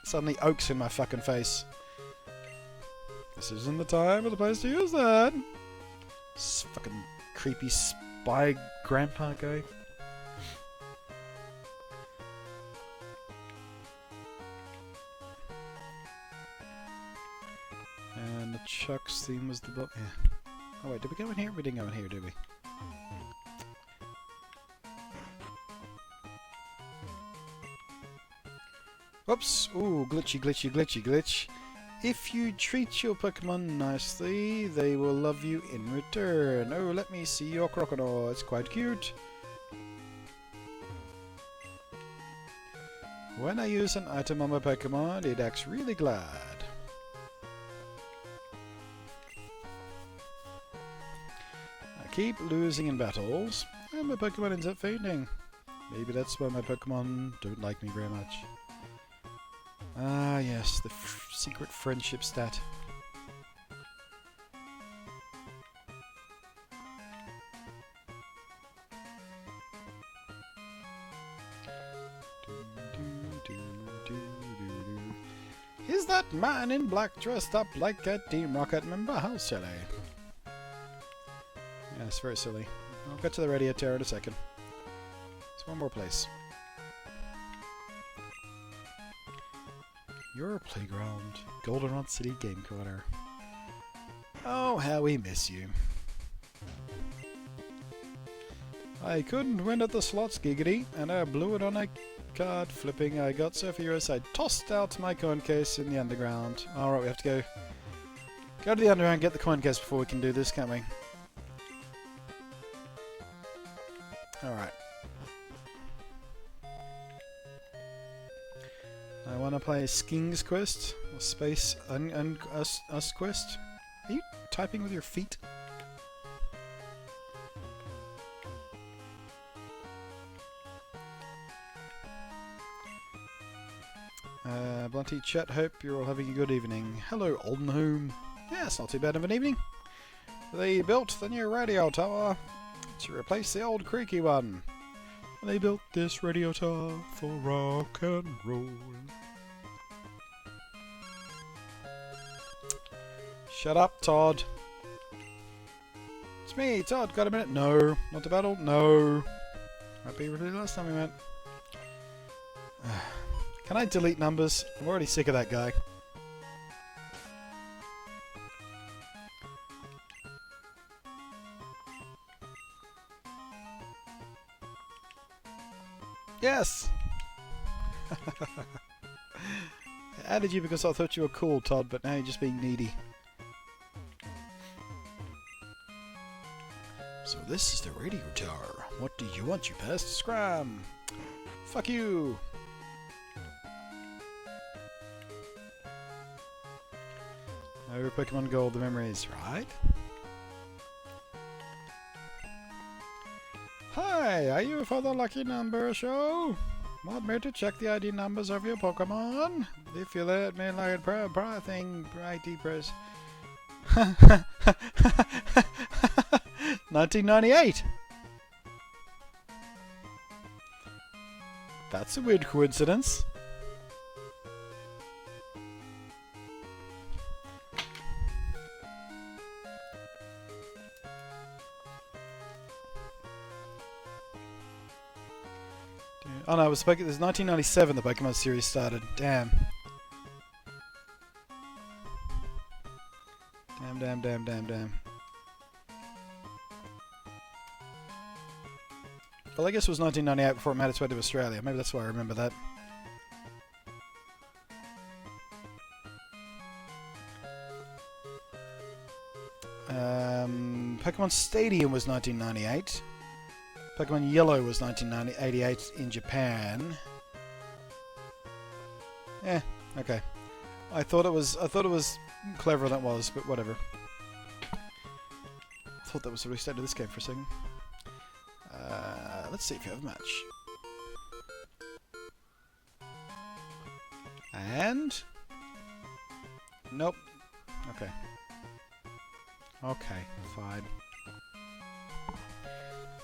Suddenly oaks in my fucking face. This isn't the time or the place to use that. This fucking creepy spy grandpa guy. And the Chuck's theme was the book. Yeah. Oh wait, did we go in here? We didn't go in here, did we? Whoops! Ooh, glitchy, glitchy, glitchy, glitch. If you treat your Pokemon nicely, they will love you in return. Oh, let me see your crocodile. It's quite cute. When I use an item on my Pokemon, it acts really glad. I keep losing in battles, and my Pokemon ends up fainting. Maybe that's why my Pokemon don't like me very much. Ah, yes, the secret friendship stat. Is that man in black dressed up like a Team Rocket member? How silly. Yes, very silly. I'll get to the radio tower in a second. There's one more place. Your playground, Goldenrod City Game Corner. Oh, how we miss you. I couldn't win at the slots, giggity, and I blew it on a card flipping. I got so furious I tossed out my coin case in the underground. Alright, we have to go to the underground, get the coin case before we can do this, can't we? Alright. I want to play Sking's Quest, or Space Us Quest. Are you typing with your feet? Blunty chat, hope you're all having a good evening. Hello, Oldenholm. Yeah, it's not too bad of an evening. They built the new radio tower to replace the old creaky one. They built this radio tower for rock and roll. Shut up, Todd. It's me, Todd. Got a minute? No. Want to battle? No. Might be really last time we went. Can I delete numbers? I'm already sick of that guy. Yes! I added you because I thought you were cool, Todd, but now you're just being needy. So this is the radio tower. What do you want, you pest? Scram! Fuck you! Oh, Pokemon Gold, the memories, right? Hi, are you for the lucky number show? Want me to check the ID numbers of your Pokemon? If you let me like a thing, ID press. 1998! That's a weird coincidence. Oh no, it was 1997 the Pokemon series started. Damn. Damn. Well, I guess it was 1998 before it made its way to Australia. Maybe that's why I remember that. Pokemon Stadium was 1998. Pokemon Yellow was 1988 in Japan. Okay. I thought it was cleverer than it was, but whatever. I thought that was the restart of this game for a second. Let's see if you have a match. And nope. Okay. Okay, fine.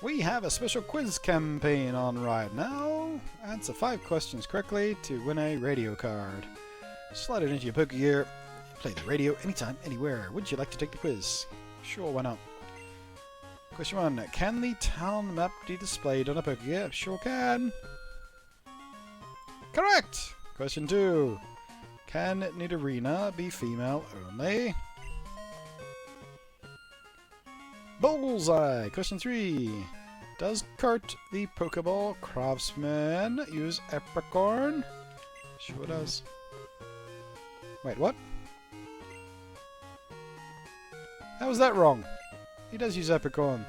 We have a special quiz campaign on right now. Answer 5 questions correctly to win a radio card. Slide it into your Pokegear. Play the radio anytime, anywhere. Would you like to take the quiz? Sure, why not? Question 1. Can the town map be displayed on a Pokegear? Sure can. Correct! Question 2. Can Nidorina be female only? Bullseye! Question 3. Does Kurt the Pokeball craftsman use Apricorn? Sure does. Wait, what? How was that wrong? He does use Apricorn.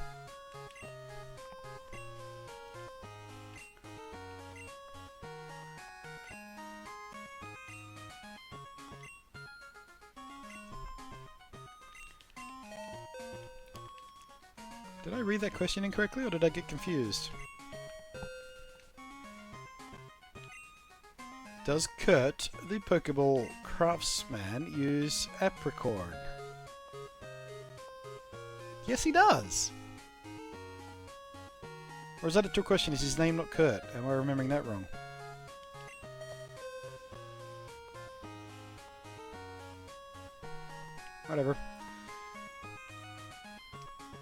Did I read that question incorrectly, or did I get confused? Does Kurt, the Pokeball craftsman, use Apricorn? Yes, he does! Or is that a trick question? Is his name not Kurt? Am I remembering that wrong? Whatever.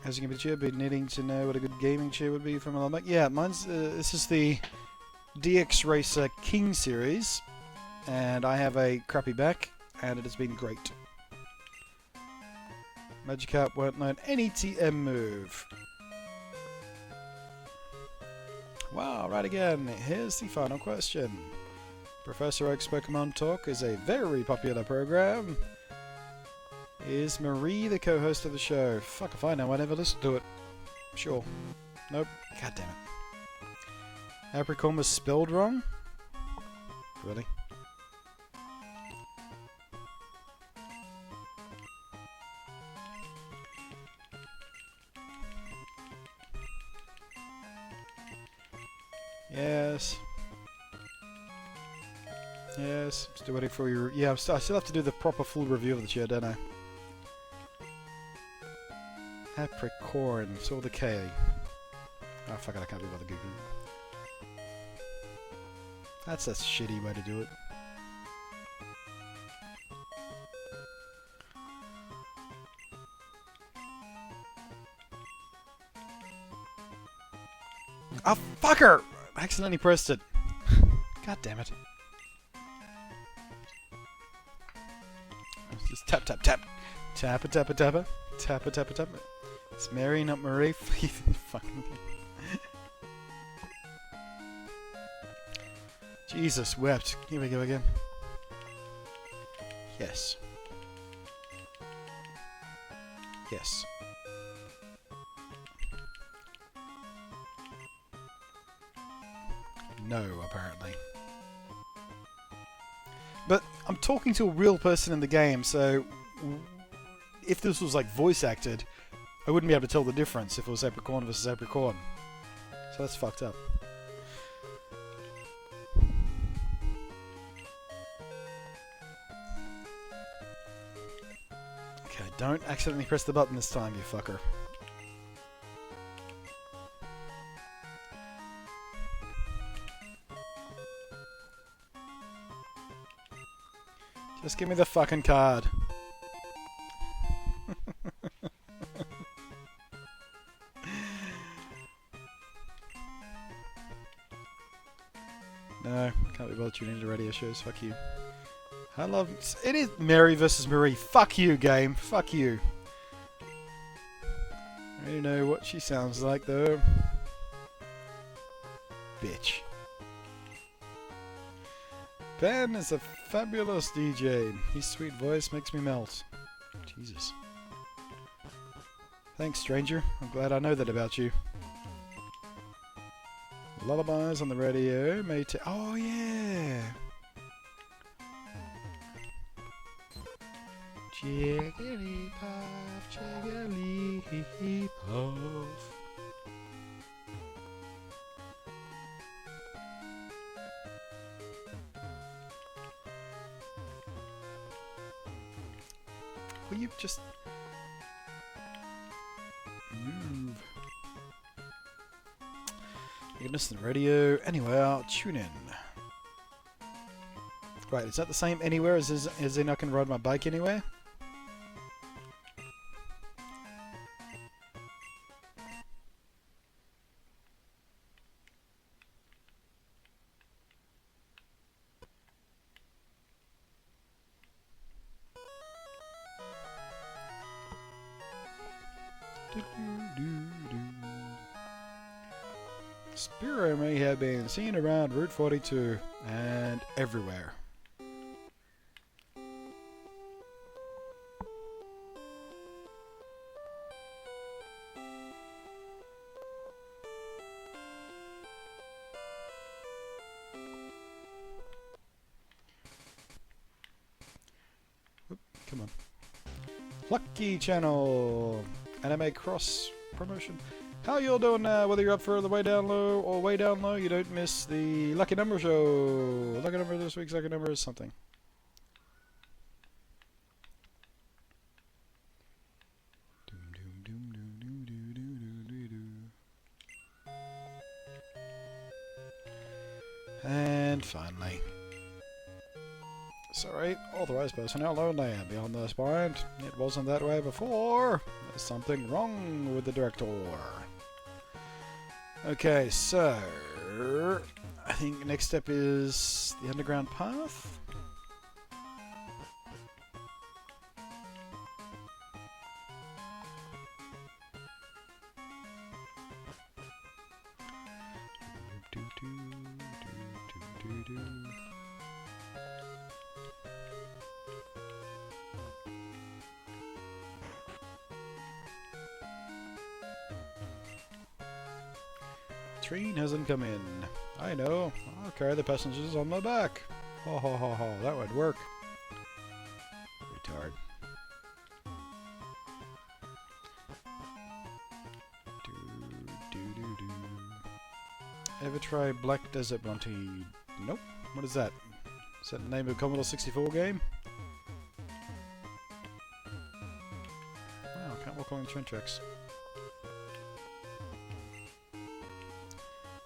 As you can be chair, been needing to know what a good gaming chair would be from a long. Yeah, mine's this is the DX Racer King series, and I have a crappy back, and it has been great. Magikarp won't learn any TM move. Wow, right again. Here's the final question. Professor Oak's Pokemon Talk is a very popular program. Is Marie the co-host of the show? Fuck if I know, I never listened to it. Sure. Nope. God damn it. Apricorn was spelled wrong? Really? Yes. Yes. Still waiting for your... Yeah, I still have to do the proper full review of the chair, don't I? Apricorn. It's all the K. Oh fuck it, I can't be bothered googling. That's a shitty way to do it. Oh fucker! I accidentally pressed it. God damn it. Let's just tap. Tappa. Tappa. It's Mary, not Marie. Fucking Jesus wept. Here we go again. Yes. Yes. No, apparently. But I'm talking to a real person in the game, so if this was like voice acted, I wouldn't be able to tell the difference if it was Apricorn versus Apricorn. So that's fucked up. Okay, don't accidentally press the button this time, you fucker. Just give me the fucking card. tuning into radio shows. Fuck you. I love it. Is Mary versus Marie. Fuck you, game. Fuck you. I don't know what she sounds like though. Bitch. Ben is a fabulous DJ. His sweet voice makes me melt. Jesus. Thanks, stranger. I'm glad I know that about you. Lullabies on the radio may oh, yeah! Jigglypuff, Jigglypuff. Will you just move? You can listen to the radio anywhere. Tune in. Right, is that the same anywhere as in I can ride my bike anywhere? Spiro may have been seen around Route 42 and everywhere. Oop, come on. Lucky Channel! Anime Cross promotion. How you all doing now? Whether you're up for the way down low or way down low, you don't miss the Lucky Number Show. Lucky Number this week's Lucky Number is something. And finally. Sorry, authorized personnel only. Beyond this point, it wasn't that way before. There's something wrong with the director. Okay, so I think next step is the underground path. Train hasn't come in. I know. I'll carry the passengers on my back. Ho ho ho ho. That would work. Retard. Ever try Black Desert Bounty? Nope. What is that? Is that the name of a Commodore 64 game? Wow, can't walk along train tracks.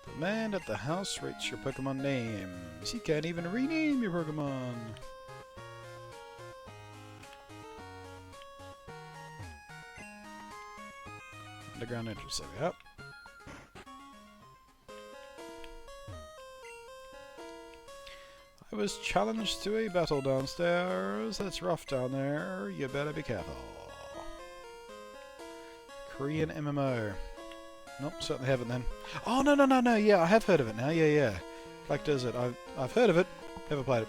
The man at the house rates your Pokemon names. He can't even rename your Pokemon. Underground entrance, there we are. I was challenged to a battle downstairs. That's rough down there. You better be careful. Korean MMO. Nope, certainly haven't then. Oh, no. Yeah, I have heard of it now. Yeah. Black Desert. I've heard of it. Never played it.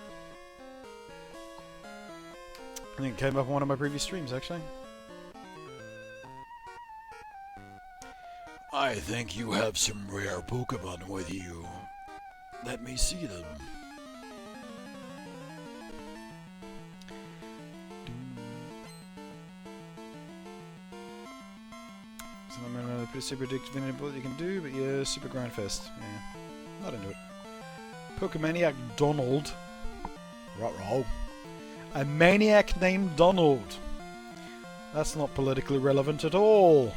I think it came up on one of my previous streams, actually. I think you have some rare Pokemon with you. Let me see them. Pretty super addictive what you can do, but yeah, super grind fest. Yeah, not into it. Pokemaniac Donald. Ruh-roh. A maniac named Donald. That's not politically relevant at all.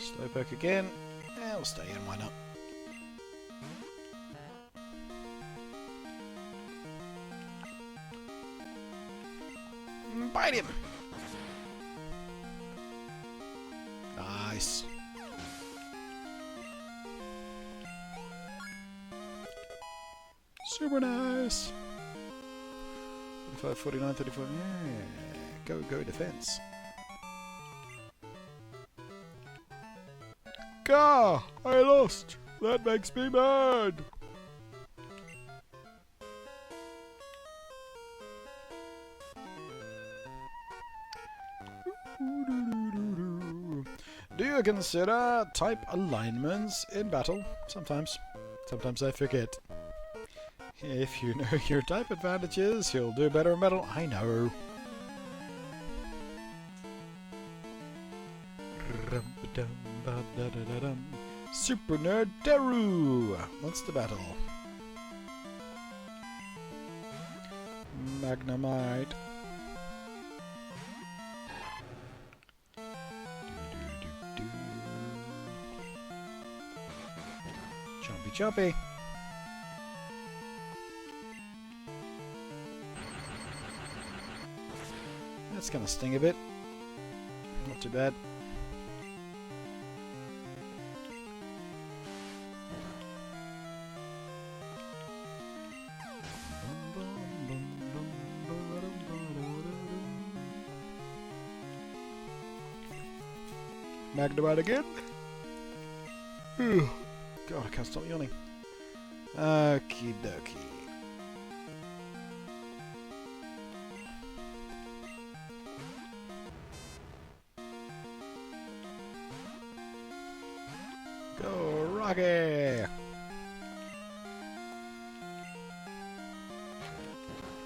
Slowpoke again. Yeah, we'll stay in, why not? Bite him! Nice. Super nice. 45, 49, 34. Yeah. Go defense. Gah! I lost! That makes me mad! Do you consider type alignments in battle? Sometimes. Sometimes I forget. If you know your type advantages, you'll do better in battle. I know. Super Nerd Daru! Monster Battle. Magnemite. Jumpy jumpy. That's gonna sting a bit. Not too bad. Magnemite again. God, I can't stop yawning. Okie dokie. Go, Rocky!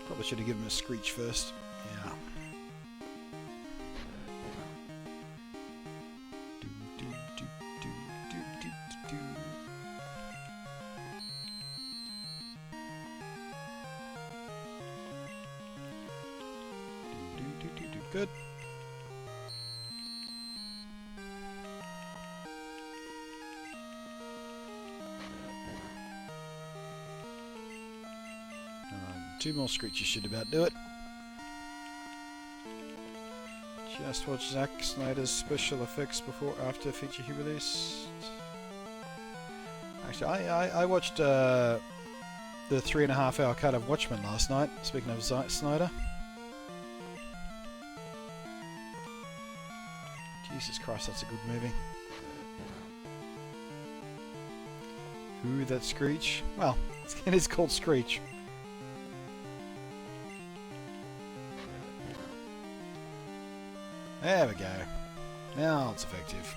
Probably should have given him a screech first. Yeah. Good. Two more screeches should about do it. Just watch Zack Snyder's special effects before after feature he released. Actually, I watched the 3.5 hour cut of Watchmen last night. Speaking of Zack Snyder. Jesus Christ, that's a good movie. Ooh, that Screech. Well, it is called Screech. There we go. Now it's effective.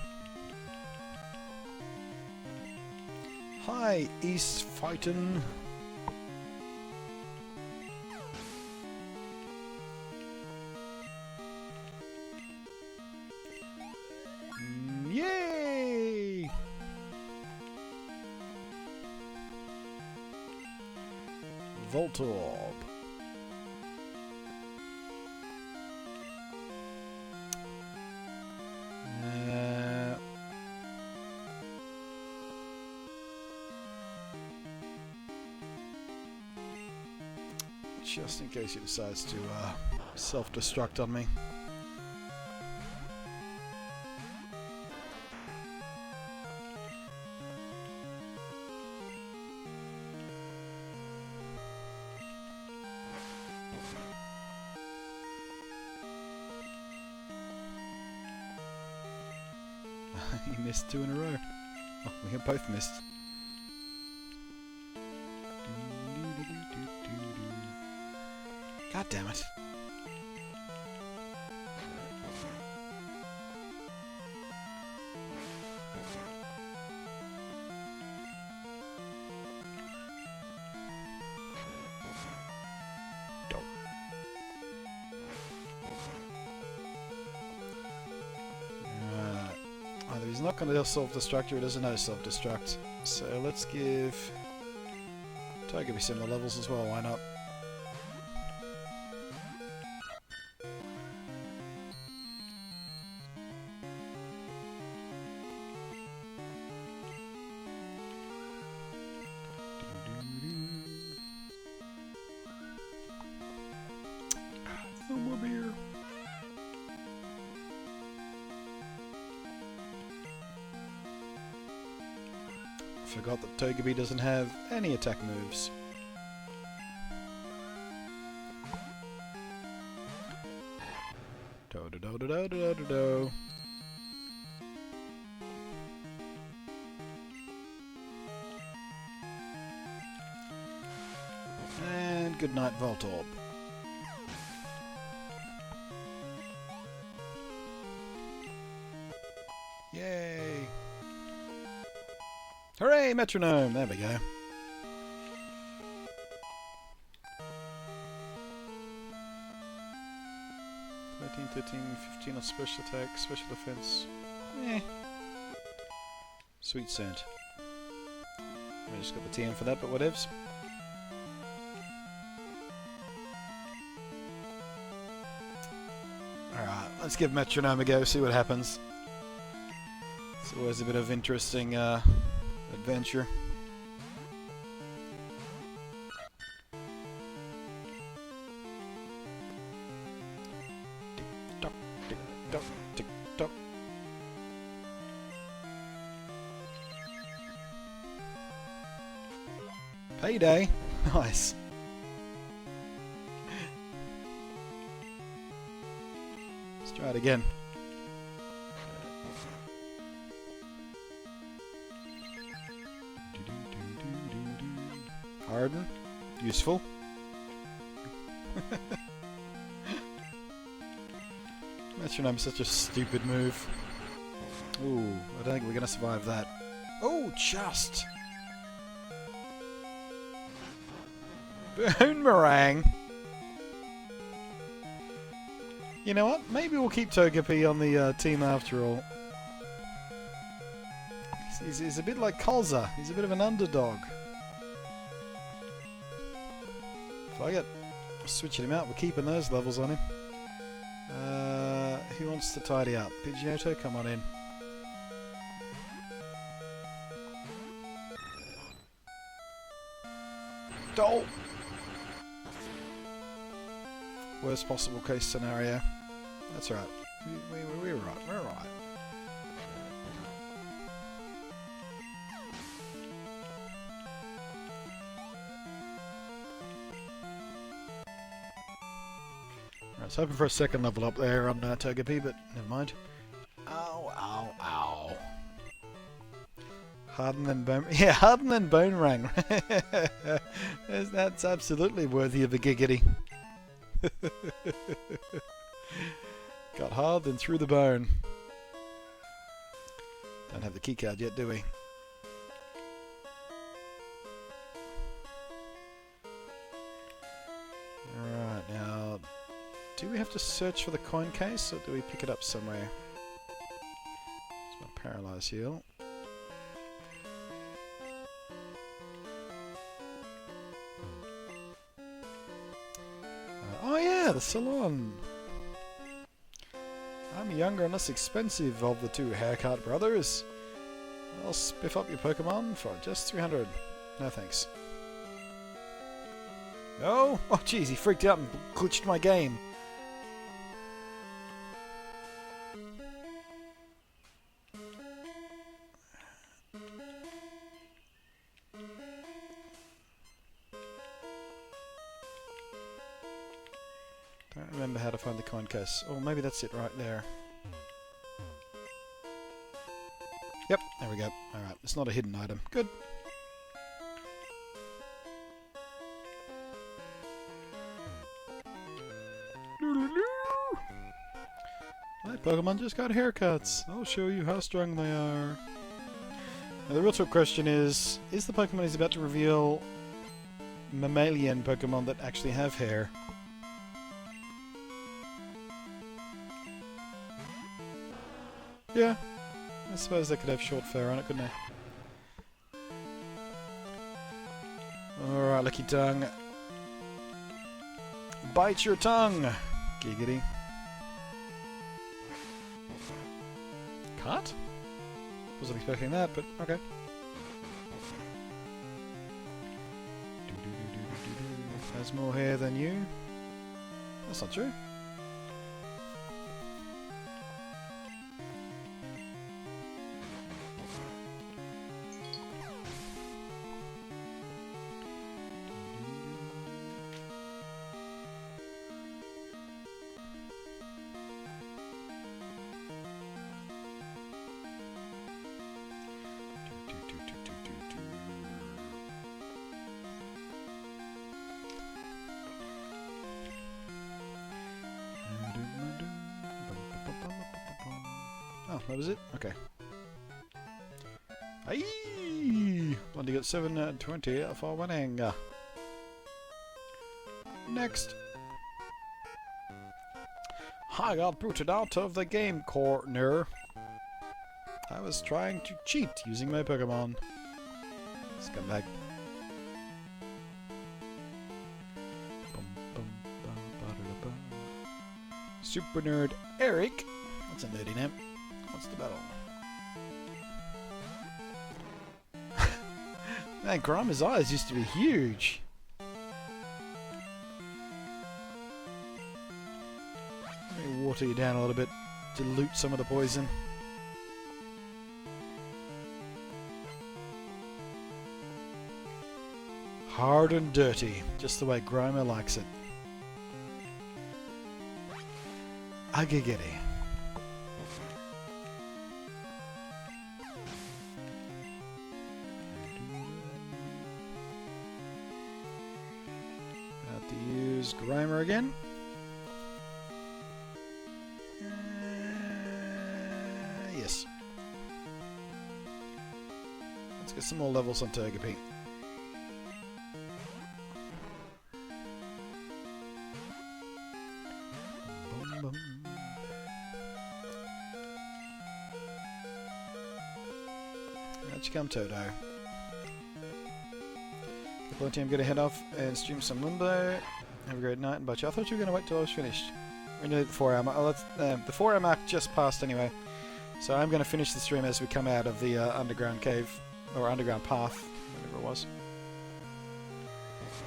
Hi, East Fightin'. Yay! Voltorb. Just in case he decides to self-destruct on me. He missed 2 in a row. Oh, we have both missed. God damn it. Either he's not going to self-destruct or he doesn't know self-destruct. So let's give Togepi similar levels as well, why not? Forgot that Togepi doesn't have any attack moves. Do-do-do-do-do-do-do-do. And good night, Voltorb. Yay! Hooray, metronome! There we go. "13, 13, 15 on special attack, special defense. Eh. Sweet scent. I just got the TM for that, but whatevs. Alright, let's give metronome a go, see what happens. It's always a bit of interesting adventure. Tick-tock, tick-tock, tick-tock. Payday! Nice. Let's try it again. Harden. Useful. Metronome is such a stupid move. Ooh, I don't think we're gonna survive that. Oh, just! Boomerang! You know what? Maybe we'll keep Togepi on the team after all. He's a bit like Kolza. He's a bit of an underdog. If I get switching him out, we're keeping those levels on him. Who wants to tidy up? Pidgeotto, come on in. Doll! Worst possible case scenario. That's right. We're right. We're right. I was hoping for a second level up there on Togepi, but never mind. Ow, ow, ow. Harden then Bone... Yeah, Harden then Boomerang. That's absolutely worthy of a giggity. Got hard, then through the bone. Don't have the keycard yet, do we? Alright, now... Do we have to search for the coin case, or do we pick it up somewhere? It's my Paralyze heal. Oh yeah, the salon! I'm younger and less expensive of the two haircut brothers. I'll spiff up your Pokemon for just 300. No thanks. No? Oh jeez, he freaked out and glitched my game. Don't remember how to find the coin case. Oh, maybe that's it right there. Yep, there we go. Alright, it's not a hidden item. Good. My Pokemon just got haircuts. I'll show you how strong they are. Now, the real talk question is the Pokemon he's about to reveal mammalian Pokemon that actually have hair? Yeah, I suppose they could have short fur on it, couldn't they? Alright, Lucky Tongue. Bite your tongue! Giggity. Cut? Wasn't expecting that, but okay. Has more hair than you. That's not true. that was it? Okay. Aye! Bloody got 720 for winning. Next. I got booted out of the game corner. I was trying to cheat using my Pokémon. Scumbag. Super Nerd Eric. That's a nerdy name. What's the battle? Man, Grimer's eyes used to be huge. Let me water you down a little bit, dilute some of the poison. Hard and dirty, just the way Grimer likes it. Agiggity. About to use Grimer again. Yes. Let's get some more levels on Togepi. Out you come, Toto. Plenty, I'm going to head off and stream some Limbo. Have a great night and bye. I thought you were going to wait till I was finished. We're nearly at the 4 hour mark. Oh, the 4 hour mark just passed anyway. So I'm going to finish the stream as we come out of the underground cave, or underground path, whatever it was.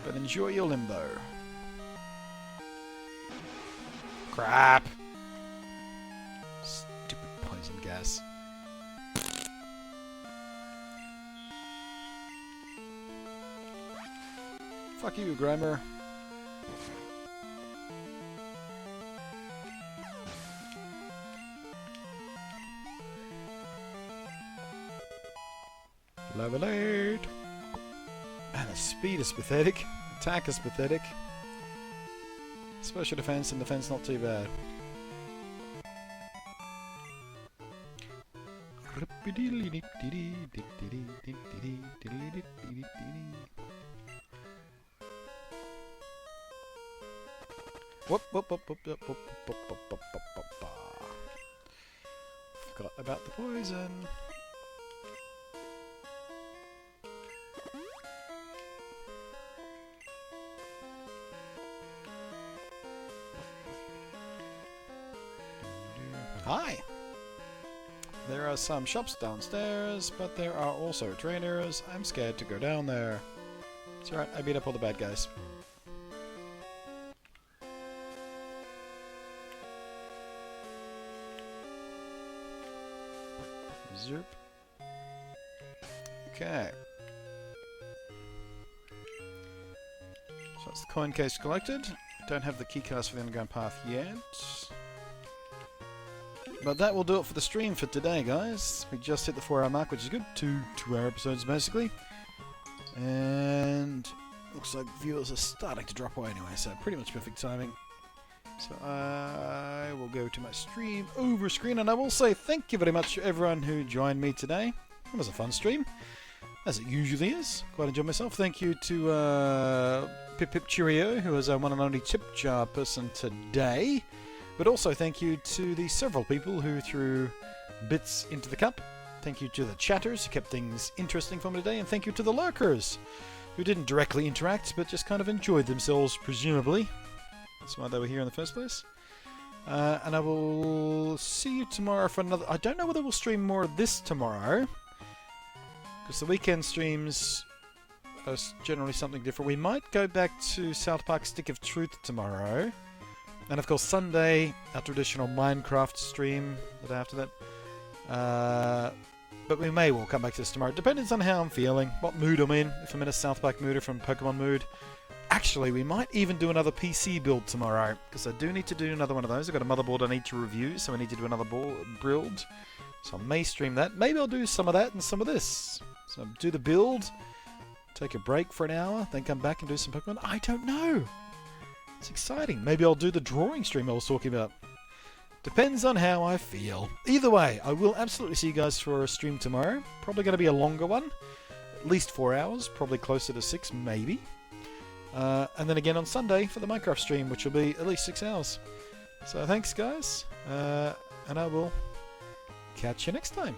But enjoy your Limbo. Crap! Stupid poison gas. Fuck you, Grimer. Level 8. Man, the speed is pathetic. Attack is pathetic. Special defense and defense not too bad. Whoop, whoop, whoop, whoop, whoop, whoop, whoop, whoop, whoop, whoop, whoop. Forgot about the poison. Hi! There are some shops downstairs, but there are also trainers. I'm scared to go down there. It's alright, I beat up all the bad guys. Zerp. Okay. So that's the coin case collected. Don't have the keycards for the underground path yet. But that will do it for the stream for today, guys. We just hit the 4 hour mark, which is good. Two 2-hour episodes, basically. And looks like viewers are starting to drop away anyway, so pretty much perfect timing. So I will go to my stream over screen, and I will say thank you very much to everyone who joined me today. It was a fun stream, as it usually is. Quite enjoyed myself. Thank you to Pip Pip Cheerio, who was our one and only tip jar person today. But also thank you to the several people who threw bits into the cup. Thank you to the chatters who kept things interesting for me today. And thank you to the lurkers who didn't directly interact but just kind of enjoyed themselves, presumably. That's why they were here in the first place. And I will see you tomorrow for another... I don't know whether we'll stream more of this tomorrow, because the weekend streams are generally something different. We might go back to South Park Stick of Truth tomorrow. And of course Sunday, our traditional Minecraft stream after that. But we may well come back to this tomorrow. Depends on how I'm feeling, what mood I'm in. If I'm in a South Park mood or from Pokemon mood. Actually, we might even do another PC build tomorrow, because I do need to do another one of those. I've got a motherboard I need to review, so I need to do another build. So I may stream that. Maybe I'll do some of that and some of this. So do the build, take a break for an hour, then come back and do some Pokemon. I don't know. It's exciting. Maybe I'll do the drawing stream I was talking about. Depends on how I feel. Either way, I will absolutely see you guys for a stream tomorrow. Probably going to be a longer one. At least 4 hours. Probably closer to 6, maybe. And then again on Sunday for the Minecraft stream, which will be at least 6 hours. So thanks, guys. And I will catch you next time.